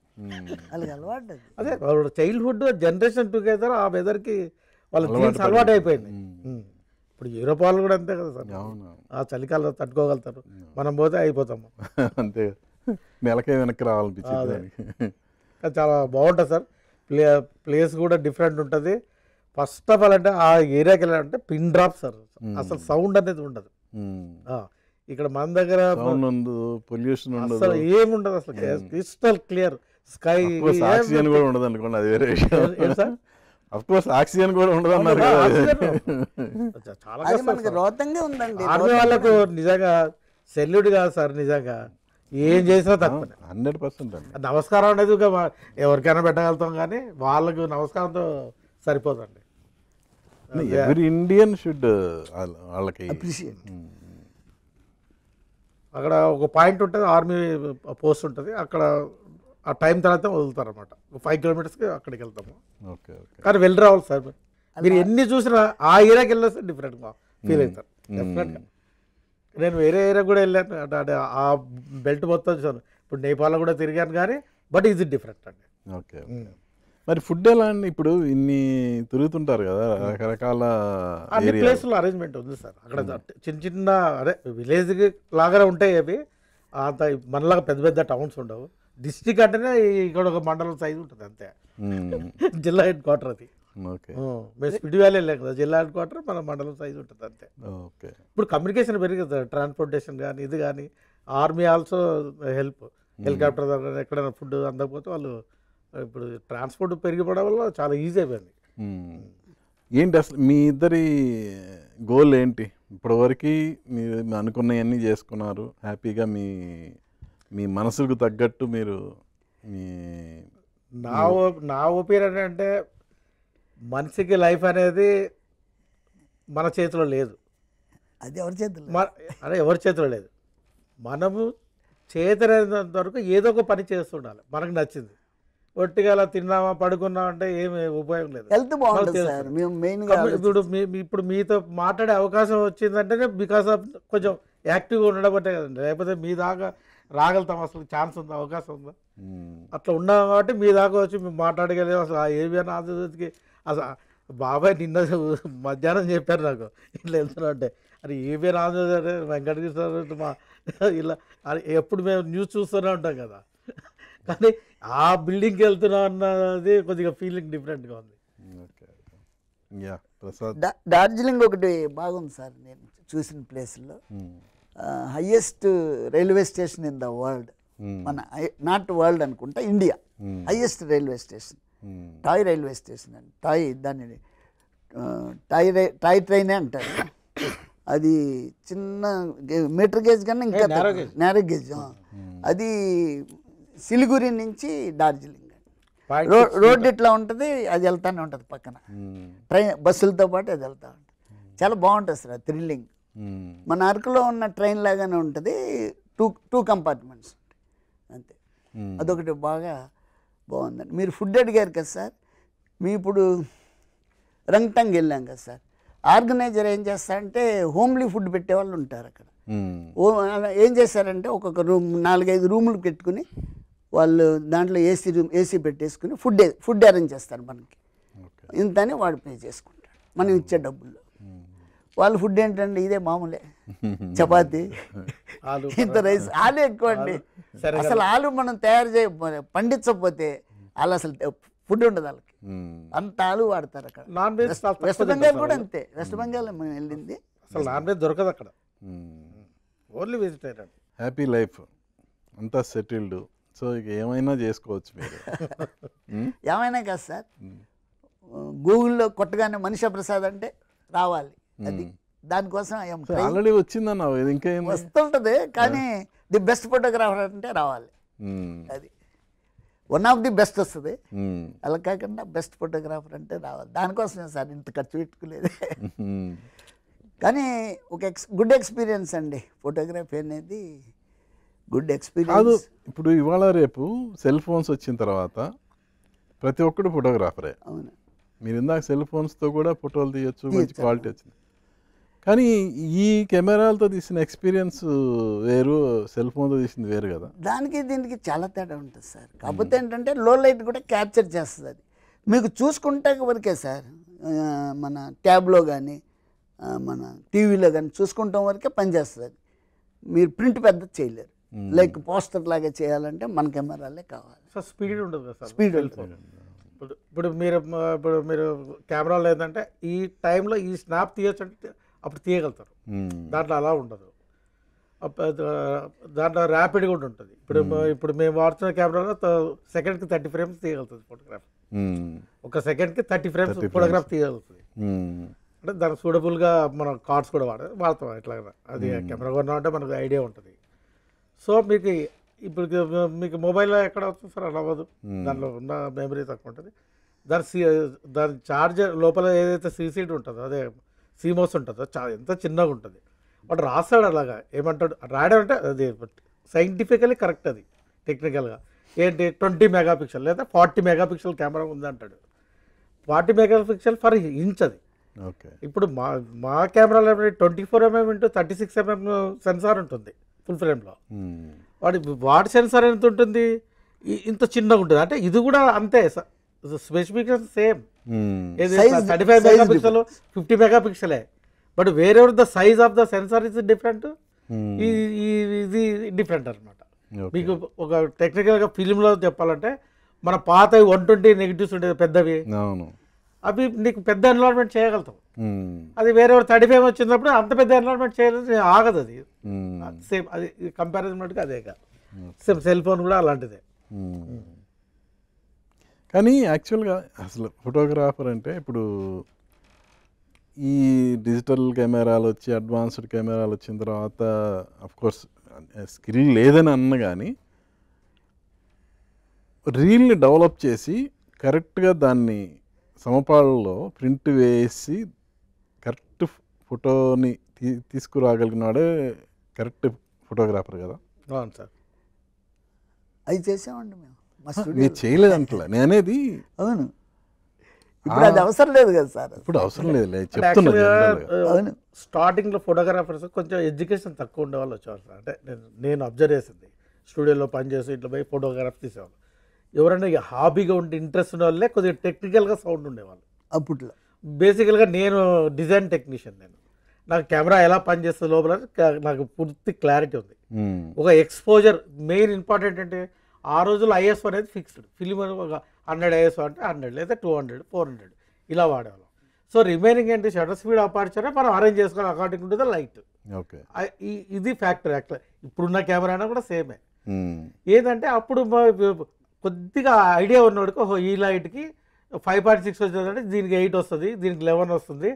అదే చైల్డ్హుడ్ జనరేషన్ టుగెదర్ ఆ వెదర్కి వాళ్ళ జీన్స్ అలవాటు అయిపోయింది. ఇప్పుడు యూరోప్ వాళ్ళు కూడా అంతే కదా సార్, ఆ చలికాలం తట్టుకోగలుగుతారు. మనం పోతే అయిపోతాము అంతే. నెలకే వెనక్కి రావాలనిపించింది. చాలా బాగుంటుంది సార్. ప్లేస్ కూడా డిఫరెంట్ ఉంటుంది. ఫస్ట్ ఆఫ్ ఆల్ అంటే ఆ ఏరియాకి వెళ్ళాలంటే పిన్ డ్రాప్ సార్, అసలు సౌండ్ అనేది ఉండదు. ఇక్కడ మన దగ్గర పొల్యూషన్ అసలు ఏముండదు, అసలు క్రిస్టల్ క్లియర్ స్కై. ఆక్సిజన్ కూడా ఉండదు అనుకోండి, అది వేరే విషయం సార్. అఫ్ కోర్స్ ఆక్సిజన్ కూడా ఉండదు అన్నారు. చాలా రోతంగా ఉందండి. ఆర్మీ వాళ్ళకు నిజంగా సెల్యూట్ కాదు సార్, నిజంగా ఏం చేసినా తక్కువ. 100% అండి. నమస్కారం అనేది ఎవరికైనా పెట్టగలుగుతాం కానీ వాళ్ళకు నమస్కారంతో సరిపోదండి. ఎవ్రీ ఇండియన్ షుడ్ వాళ్ళకి అప్రిషియేట్. అక్కడ ఒక పాయింట్ ఉంటుంది, ఆర్మీ పోస్ట్ ఉంటుంది. అక్కడ ఆ టైం తర్వాత వదులుతారు అనమాట. 5 కిలోమీటర్స్కి అక్కడికి వెళ్తాము. Okay okay. కానీ వెళ్ళి రావాలి సార్. మీరు ఎన్ని చూసినా ఆ ఏరియాకి వెళ్ళొస్తే డిఫరెంట్గా ఫీల్ అవుతారు డెఫినెట్గా. నేను వేరే ఏరియా కూడా వెళ్ళాను, అంటే ఆ బెల్ట్ మొత్తం చూసాను. ఇప్పుడు నేపాల్లో కూడా తిరిగాను కానీ బట్ ఈజ్ డిఫరెంట్ అండి. ఓకే. మరి ఫుడ్ ఎలా అండి? ఇప్పుడు ఇన్ని తిరుగుతుంటారు కదా రకరకాల అన్ని ఏరియా. ప్లేసుల్లో అరేంజ్మెంట్ ఉంది సార్. అక్కడ చిన్న చిన్న అదే విలేజ్ లాగానే ఉంటాయి అవి. అంత మనలాగా పెద్ద పెద్ద టౌన్స్ ఉండవు. డిస్ట్రిక్ట్ అంటేనే ఇక్కడ ఒక మండలం సైజు ఉంటుంది అంతే. జిల్లా హెడ్ క్వార్టర్ అది. ఓకే మేము స్పీడ్ వ్యాలీ లేదు కదా, జిల్లా హెడ్ క్వార్టర్ మన మండలం సైజు ఉంటుంది అంతే. ఓకే. ఇప్పుడు కమ్యూనికేషన్ పెరిగింది, ట్రాన్స్పోర్టేషన్ కానీ ఇది కానీ. ఆర్మీ ఆల్సో హెల్ప్, హెలికాప్టర్ ద్వారా ఎక్కడైనా ఫుడ్ అందకపోతే వాళ్ళు ఇప్పుడు ట్రాన్స్పోర్ట్ పెరిగిపోవడం వల్ల చాలా ఈజీ అయిపోయింది. ఏంటి అసలు మీ ఇద్దరి గోల్ ఏంటి? ఇప్పటివరకు మీరు అనుకున్నవన్నీ చేసుకున్నారు హ్యాపీగా, మీ మీ మనసుకు తగ్గట్టు మీరు మీ నా ఒపీనియన్ అంటే మనిషికి లైఫ్ అనేది మన చేతిలో లేదు. అది ఎవరి చేతుల్లో? అదే ఎవరి చేతిలో లేదు. మనము చేతనైనంత వరకు ఏదో ఒక పని చేస్తుండాలి మనకు నచ్చింది. ఒట్టిగా అలా తిన్నామా పడుకున్నామా అంటే ఏమి ఉపయోగం లేదు. హెల్త్ బాగుంటుంది సార్. మేము మెయిన్గా ఇప్పుడు మీతో మాట్లాడే అవకాశం వచ్చిందంటేనే బికాస్ ఆఫ్ కొంచెం యాక్టివ్గా ఉండడం బట్టే కదండి. లేకపోతే మీ దాకా రాగలుగుతాం, అసలు ఛాన్స్ ఉందా, అవకాశం ఉందా? అట్లా ఉన్నాం కాబట్టి మీ దాకా వచ్చి మేము మాట్లాడగలిగాం. అసలు ఆ ఏవియన్ ఆంధ్రజ్యోతికి అసలు బాబాయ్ నిన్న మధ్యాహ్నం చెప్పారు నాకు ఇట్లా వెళ్తున్నా అంటే, అది ఏవియన్ ఆంధ్రజ్యోతి వెంకటకృష్ణ మా ఇలా ఎప్పుడు మేము న్యూస్ చూస్తూనే ఉంటాం కదా, కానీ ఆ బిల్డింగ్కి వెళ్తున్నాం అన్నది కొద్దిగా ఫీలింగ్ డిఫరెంట్గా ఉంది. డార్జిలింగ్ ఒకటి బాగుంది సార్. నేను చూసిన ప్లేస్లో highest railway station in the world, మన నాట్ వరల్డ్ అనుకుంటా, India highest railway station, toy railway station అండి. టాయ్ దాన్ని టాయ్ ట్రైనే అంటారు. అది చిన్న మీటర్ గేజ్ కన్నా ఇంకా నేరో గేజ్. అది సిలిగురి నుంచి డార్జిలింగ్ రోడ్ ఇట్లా ఉంటుంది, అది వెళ్తానే ఉంటుంది పక్కన ట్రైన్ బస్సులతో పాటు అది వెళ్తూ ఉంటుంది. చాలా బాగుంటుంది సార్, థ్రిల్లింగ్. మన అరకులో ఉన్న ట్రైన్ లాగానే ఉంటుంది, టూ కంపార్ట్మెంట్స్ ఉంటాయి అంతే. అదొకటి బాగా బాగుందండి. మీరు ఫుడ్ అడిగారు కదా సార్, మీ ఇప్పుడు రంగ్టంగ్ వెళ్ళాం కదా సార్, ఆర్గనైజర్ ఏం చేస్తారంటే హోమ్లీ ఫుడ్ పెట్టేవాళ్ళు ఉంటారు అక్కడ. ఏం చేశారంటే ఒక్కొక్క రూమ్ 4-5 రూములు పెట్టుకుని వాళ్ళు దాంట్లో ఏసీ పెట్టేసుకుని ఫుడ్ అరేంజ్ చేస్తారు మనకి. ఇంతని వాడు పే చేసుకుంటాడు మనం ఇచ్చే డబ్బుల్లో. వాళ్ళ ఫుడ్ ఏంటంటే ఇదే మామూలే, చపాతి, ఇంత రైస్. ఆలు ఎక్కువ అండి అసలు. ఆలు మనం పండించకపోతే వాళ్ళు అసలు ఫుడ్ ఉండదు వాళ్ళకి, అంత ఆలు వాడతారు అక్కడ. వెస్ట్ బెంగాల్ కూడా అంతే. వెస్ట్ బెంగాల్ మేము వెళ్ళింది అసలు నాన్ వెజ్ దొరకదు అక్కడ, ఓన్లీ వెజిటేరియన్. హ్యాపీ లైఫ్ అంతా సెటిల్డ్. సో ఇక ఏమైనా చేసుకోవచ్చు మీరు. ఏమైనా కాదు సార్, గూగుల్లో కొట్టగానే మనీషా ప్రసాద్ అంటే రావాలి. అది దానికోసం ఆల్రెడీ వచ్చిందన్న, ఇంకా వస్తుంటుంది, కానీ ది బెస్ట్ ఫోటోగ్రాఫర్ అంటే రావాలి. అది వన్ ఆఫ్ ది బెస్ట్ వస్తుంది. అలా కాకుండా బెస్ట్ ఫోటోగ్రాఫర్ అంటే రావాలి. దానికోసమే సార్ ఇంత ఖర్చు పెట్టుకునేది. కానీ ఒక గుడ్ ఎక్స్పీరియన్స్ అండి ఫోటోగ్రఫీ అనేది, గుడ్ ఎక్స్పీరియన్స్. ఇప్పుడు ఇవాళ రేపు సెల్ ఫోన్స్ వచ్చిన తర్వాత ప్రతి ఒక్కడు ఫోటోగ్రాఫరే. అవును, మీరు ఇందాక సెల్ ఫోన్స్తో కూడా ఫోటోలు తీయచ్చు, మంచి క్వాలిటీ వచ్చింది. కానీ ఈ కెమెరాలతో తీసిన ఎక్స్పీరియన్స్ వేరు, సెల్ ఫోన్తో తీసింది వేరు కదా. దానికి దీనికి చాలా తేడా ఉంటుంది సార్. కాకపోతే ఏంటంటే లో లైట్ కూడా క్యాప్చర్ చేస్తుంది. అది మీకు చూసుకుంటే వరకే సార్. మన ట్యాబ్లో కానీ మన టీవీలో కానీ చూసుకుంటాం వరకే పనిచేస్తుంది. అది మీరు ప్రింట్ పెద్ద చేయలేరు. లైక్ పోస్టర్ లాగా చేయాలంటే మన కెమెరాలే కావాలి. సో స్పీడ్ ఉండదు కదా సార్, స్పీడ్ ఉంటుంది. ఇప్పుడు మీరు కెమెరాలో ఏంటంటే ఈ టైంలో ఈ స్నాప్ తీయచ్చు అంటే అప్పుడు తీయగలుగుతారు. దాంట్లో అలా ఉండదు. దాంట్లో ర్యాపిడ్గా కూడా ఉంటుంది. ఇప్పుడు మేము వాడుతున్న కెమెరాలో సెకండ్కి 30 ఫ్రేమ్స్ తీయగలుగుతుంది ఫోటోగ్రాఫ్. ఒక సెకండ్కి 30 ఫ్రేమ్స్ ఫోటోగ్రాఫ్ తీయగలుగుతుంది. అంటే దానికి సూటబుల్గా మనం కార్డ్స్ కూడా వాడతాం ఇట్లా. అది కెమెరా కొన్నామంటే మనకు ఐడియా ఉంటుంది. సో మీకు మొబైల్లో ఎక్కడ వస్తుంది సార్, అలా అవ్వదు. దాంట్లో ఉన్న మెమరీ తక్కువ ఉంటుంది. దాని చార్జర్ లోపల ఏదైతే సీసీడీ ఉంటుందో, అదే సీమోస్ ఉంటుందో, ఎంత చిన్నగా ఉంటుంది. వాడు రాస్తాడు అలాగా. ఏమంటాడు రాయడం అంటే అది సైంటిఫికలీ కరెక్ట్. అది టెక్నికల్గా ఏంటి 20 మెగాపిక్సెల్ లేదా 40 మెగాపిక్సెల్ కెమెరా ఉందంటాడు. 40 మెగాపిక్సెల్ ఫర్ ఇంచ్ అది. ఇప్పుడు మా కెమెరాలో 24mm × 36mm సెన్సార్ ఉంటుంది ఫుల్ ఫ్రేమ్లో. వాడి సెన్సార్ ఎంత ఉంటుంది, ఇంత చిన్నగా ఉంటుంది. అంటే ఇది కూడా అంతే స్పెసిఫికేషన్ సేమ్, ఏది Size- 35 size మెగాపిక్సెల్ 50 మెగాపిక్సెలే, బట్ వేరే the size of the sensor is different, ఇది డిఫరెంట్ అనమాట. మీకు ఒక టెక్నికల్గా ఫిలింలో చెప్పాలంటే మన పాత 120 నెగిటివ్స్ ఉండేది పెద్దవి, అవును. అవి నీకు పెద్ద ఎన్లాట్మెంట్ చేయగలుగుతాం. అది వేరే 35 వచ్చినప్పుడు అంత పెద్ద ఎన్లాట్మెంట్ చేయలేదు, ఆగదు అది. సేమ్ అది కంపారిజన్ మటుకు అదే కాదు. సేమ్ సెల్ ఫోన్ కూడా అలాంటిదే. కానీ యాక్చువల్గా అసలు ఫోటోగ్రాఫర్ అంటే ఇప్పుడు ఈ డిజిటల్ కెమెరాలు వచ్చి అడ్వాన్స్డ్ కెమెరాలు వచ్చిన తర్వాత అఫ్కోర్స్ స్కిల్ లేదని అన్న కానీ రీల్ని డెవలప్ చేసి కరెక్ట్గా దాన్ని సమపాళ్ళలో ప్రింట్ వేసి కరెక్ట్ ఫోటోని తీసుకురాగలిగినాడే కరెక్ట్ ఫోటోగ్రాఫర్ కదా. అవును సార్, అది చేసామండి మేము మా స్టూడియో. మీరు చేయలేదంటలే నేనేది. అవును, ఇప్పుడు అది అవసరం లేదు కదా సార్. ఇప్పుడు అవసరం లేదు చెప్తున్నా general గా. అవును, స్టార్టింగ్లో ఫోటోగ్రాఫర్స్ కొంచెం ఎడ్యుకేషన్ తక్కువ ఉండే వాళ్ళు వచ్చేవాళ్ళు సార్. అంటే నేను అబ్జర్వ్ చేసింది, స్టూడియోలో పనిచేసి ఇట్లా పోయి ఫోటోగ్రాఫ్ తీసేవాళ్ళు. ఎవరైనా ఇక హాబీగా ఉంటే ఇంట్రెస్ట్ ఉన్న వాళ్ళే కొద్దిగా టెక్నికల్గా సౌండ్ ఉండేవాళ్ళు అప్పట్లో. బేసికల్గా నేను డిజైన్ టెక్నీషియన్, నాకు కెమెరా ఎలా పనిచేస్తుంది లోపల నాకు పూర్తి క్లారిటీ ఉంది. ఒక ఎక్స్పోజర్ మెయిన్ ఇంపార్టెంట్. అంటే ఆ రోజుల్లో ఐఎస్ఓ అనేది ఫిక్స్డ్, ఫిలిం ఒక 100 ఐఎస్ఓ అంటే 100 లేదా 200 400 ఇలా వాడేవాళ్ళం. సో రిమైనింగ్ ఏంటి షటర్ స్పీడ్ అపార్చర్ మనం అరేంజ్ చేసుకోవాలి according to the light. Okay, ఇది ఫ్యాక్టర్. యాక్చువల్ ఇప్పుడున్న కెమెరా అయినా కూడా సేమే. ఏంటంటే అప్పుడు కొద్దిగా ఐడియా ఉన్నవాడికి ఈ లైట్కి 5.6 వచ్చిందంటే దీనికి 8 వస్తుంది, దీనికి 11 వస్తుంది.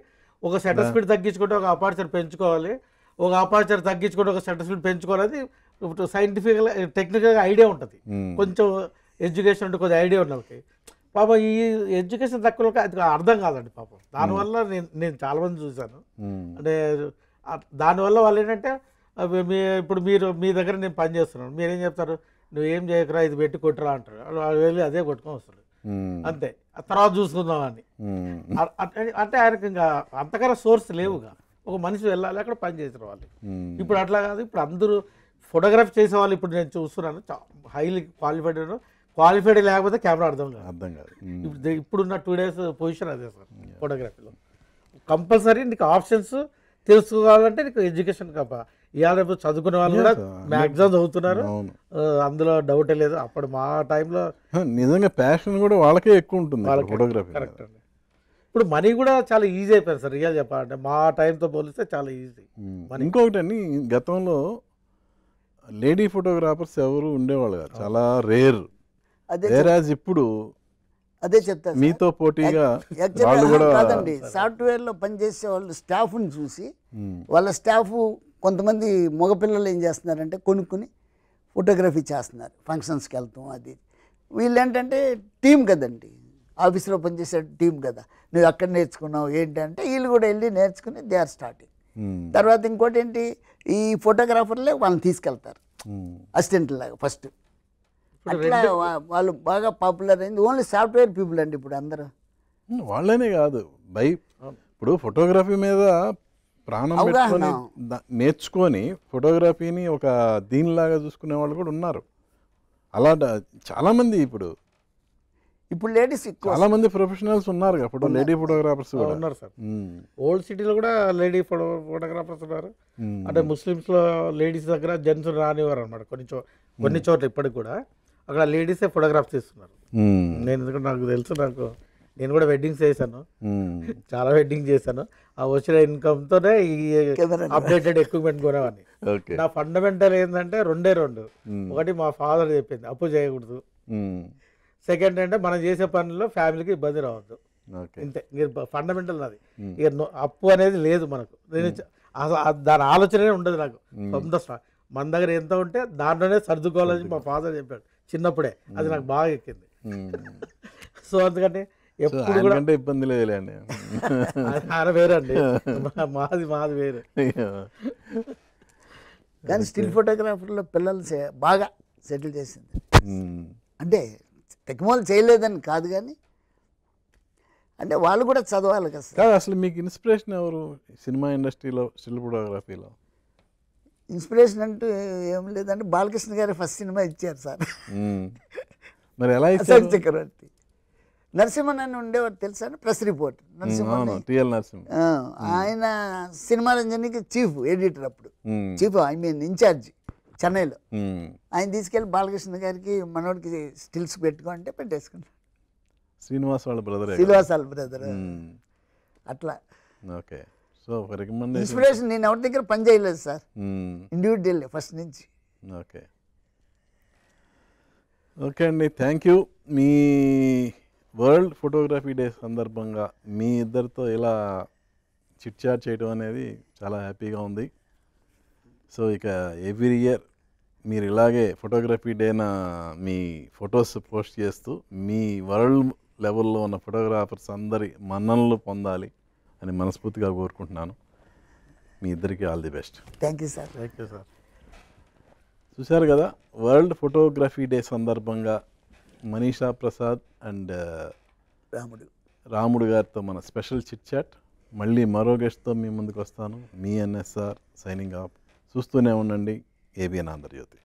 ఒక షటర్ స్పీడ్ తగ్గించుకుంటే ఒక అపార్చర్ పెంచుకోవాలి, ఒక అపార్చర్ తగ్గించుకుంటే ఒక షటర్ స్పీడ్ పెంచుకోవాలి. సైంటిఫికల్గా టెక్నికల్గా ఐడియా ఉంటుంది. కొంచెం ఎడ్యుకేషన్ ఉంటే కొద్దిగా ఐడియా ఉన్న వాళ్ళకి పాపం ఈ ఎడ్యుకేషన్ తక్కువకి అది అర్థం కాదండి పాపం. దానివల్ల నేను చాలామంది చూశాను. అంటే దానివల్ల వాళ్ళు ఏంటంటే ఇప్పుడు మీ దగ్గర నేను పని చేస్తున్నాను, మీరేం చెప్తారు, నువ్వేం చేయకరా ఇది పెట్టి కొట్టురా అంటారు. వాళ్ళు వెళ్ళి అదే కొట్టుకొని వస్తాడు అంతే, తర్వాత చూసుకుందాం అని. అంటే ఆయనకి ఇంకా అంతకన్నా సోర్స్ లేవుగా, ఒక మనిషి వెళ్ళాలి అక్కడ పని చేసిన వాళ్ళు. ఇప్పుడు అట్లా కాదు, ఇప్పుడు అందరూ ఫోటోగ్రఫీ చేసేవాళ్ళు ఇప్పుడు నేను చూస్తున్నాను హైలీ క్వాలిఫైడ్ లేకపోతే కెమెరా అర్థం కాదు. ఇప్పుడున్న 2 days పొజిషన్ అదే సార్ ఫోటోగ్రఫీలో. కంపల్సరీ నీకు ఆప్షన్స్ తెలుసుకోవాలంటే నీకు ఎడ్యుకేషన్ ఇవాళ రేపు చదువుకునే వాళ్ళు కూడా మ్యాక్సిమం చదువుతున్నారు, అందులో డౌటే లేదు. అప్పుడు మా టైంలో నిజంగా ప్యాషన్ కూడా వాళ్ళకే ఎక్కువ ఉంటుంది ఫోటోగ్రఫీ. కరెక్ట్ అండి. ఇప్పుడు మనీ కూడా చాలా ఈజీ అయిపోయింది సార్, రియల్ చెప్పాలంటే మా టైంతో పోలిస్తే చాలా ఈజీ. ఇంకొకటి అండి, గతంలో లేడీ ఫోటోగ్రాఫర్స్ ఎవరు ఉండేవాళ్ళు కాదు, చాలా రేర్. ఇప్పుడు అదే చెప్తాను మీతో పోటీగా వాళ్ళు కూడా కాదండి, సాఫ్ట్వేర్లో పనిచేసే వాళ్ళు స్టాఫ్ని చూసి వాళ్ళ స్టాఫ్ కొంతమంది మగపిల్లలు ఏం చేస్తున్నారంటే కొనుక్కుని ఫోటోగ్రఫీ చేస్తున్నారు, ఫంక్షన్స్కి వెళ్తాం. అది వీళ్ళు ఏంటంటే టీం కదండి, ఆఫీస్లో పనిచేసే టీం కదా, నువ్వు అక్కడ నేర్చుకున్నావు ఏంటంటే వీళ్ళు కూడా వెళ్ళి నేర్చుకుని దే ఆర్ స్టార్టింగ్. తర్వాత ఇంకోటి ఏంటి, ఈ ఫోటోగ్రాఫర్లే వాళ్ళని తీసుకెళ్తారు అసిస్టెంట్ లాగా ఫస్ట్. అట్లా వాళ్ళు బాగా పాపులర్ అయింది. ఓన్లీ సాఫ్ట్వేర్ పీపుల్ అండి ఇప్పుడు అందరూ. వాళ్ళనే కాదు, ఇప్పుడు ఫోటోగ్రఫీ మీద ప్రాణం పెట్టుకొని నేర్చుకొని ఫోటోగ్రఫీని ఒక దీనిలాగా చూసుకునే వాళ్ళు కూడా ఉన్నారు. అలా చాలామంది ఇప్పుడు లేడీస్ చాలా మంది ప్రొఫెషనల్స్ ఉన్నారు కదా, లేడీ ఫోటోగ్రాఫర్స్ కూడా ఉన్నారు సార్. ఓల్డ్ సిటీలో కూడా లేడీ ఫోటోగ్రాఫర్స్ ఉన్నారు. అంటే ముస్లిమ్స్లో లేడీస్ దగ్గర జెంట్స్ రానివారు అనమాట కొన్ని చోట్ల ఇప్పటికి కూడా అక్కడ లేడీసే ఫోటోగ్రాఫ్ తీస్తున్నారు. నేను ఎందుకంటే నాకు తెలుసు, నేను కూడా వెడ్డింగ్స్ చేశాను, చాలా వెడ్డింగ్ చేశాను. ఆ వచ్చిన ఇన్కమ్తోనే ఈ అప్డేటెడ్ ఎక్విప్మెంట్ కొనేవాడిని. నా ఫండమెంటల్ ఏంటంటే 2 ఒకటి మా ఫాదర్ చెప్పింది, అప్పు చేయకూడదు. సెకండ్ అంటే మనం చేసే పనుల్లో ఫ్యామిలీకి ఇబ్బంది రావద్దు, ఇంతే. ఫండమెంటల్ నాది. ఇక అప్పు అనేది లేదు మనకు, దాని ఆలోచనే ఉండదు నాకు. మన దగ్గర ఎంత ఉంటే దాంట్లోనే సర్దుకోవాలని మా ఫాదర్ చెప్పాడు చిన్నప్పుడే, అది నాకు బాగా ఎక్కింది. సో అందుకని ఎప్పుడు కూడా ఇబ్బంది లేదులేండి, ఆయన వేరే అండి, మాది వేరే. కానీ స్టిల్ ఫోటోగ్రాఫర్లో పిల్లలు బాగా సెటిల్ చేసింది. అంటే టెక్నాలజీ చేయలేదని కాదు, కానీ అంటే వాళ్ళు కూడా చదవాలి కదా సార్. అసలు మీకు ఇన్స్పిరేషన్ ఎవరు సినిమా ఇండస్ట్రీలో స్టిల్ ఫోటోగ్రఫీలో? ఇన్స్పిరేషన్ అంటూ ఏం లేదంటే బాలకృష్ణ గారి ఫస్ట్ సినిమా ఇచ్చారు సార్, మరి ఎలా అశోక్ చక్రవర్తి. నరసింహన్ అని ఉండేవారు తెలుసా, ప్రెస్ రిపోర్ట్ నరసింహన్. అవును, టిఎల్ నరసింహ. ఆయన సినిమా రంజనికి చీఫ్ ఎడిటర్ అప్పుడు, మ్మ్. చీఫ్ ఐ మీన్ ఇన్ఛార్జ్ చెన్నైలో. మ్మ్. ఆయన తీసుకెళ్ళి బాలకృష్ణ గారికి మనోడికి స్టిల్స్ పెట్టుకో అంటే పెట్టేసుకున్నాడు. శ్రీనివాస్ వాళ్ళ బ్రదరే. శ్రీనివాసాల బ్రదర్. అట్లా ఓకే. So recommendation. ఇన్స్పిరేషన్ నేను ఎవరి దగ్గర పని చేయలేదు సార్, ఇండివిజువల్ ఫస్ట్ నుంచి. ఓకే ఓకే అండి, thank you. Me world photography day సందర్భంగా మీ ఇద్దరితో ఇలా చిట్ చాట్ చేయడం అనేది చాలా హ్యాపీగా ఉంది. సో ఇక ఎవ్రీ ఇయర్ మీరు ఇలాగే ఫోటోగ్రఫీ డేన మీ ఫొటోస్ పోస్ట్ చేస్తూ మీ వరల్డ్ లెవెల్లో ఉన్న ఫోటోగ్రాఫర్స్ అందరి మన్ననలు పొందాలి అని మనస్ఫూర్తిగా కోరుకుంటున్నాను. మీ ఇద్దరికి all the best. Thank you sir. Thank you sir. చూశారు కదా, వరల్డ్ ఫోటోగ్రఫీ డే సందర్భంగా మనీషా ప్రసాద్ అండ్ రాముడు గారితో మన స్పెషల్ చిట్ చాట్. మళ్ళీ మరో గెస్ట్తో మీ ముందుకు వస్తాను. మీ ఎన్ఎస్ఆర్ సైనింగ్ ఆఫ్. చూస్తూనే ఉండండి ఏబిఎన్ ఆంధ్రజ్యోతి.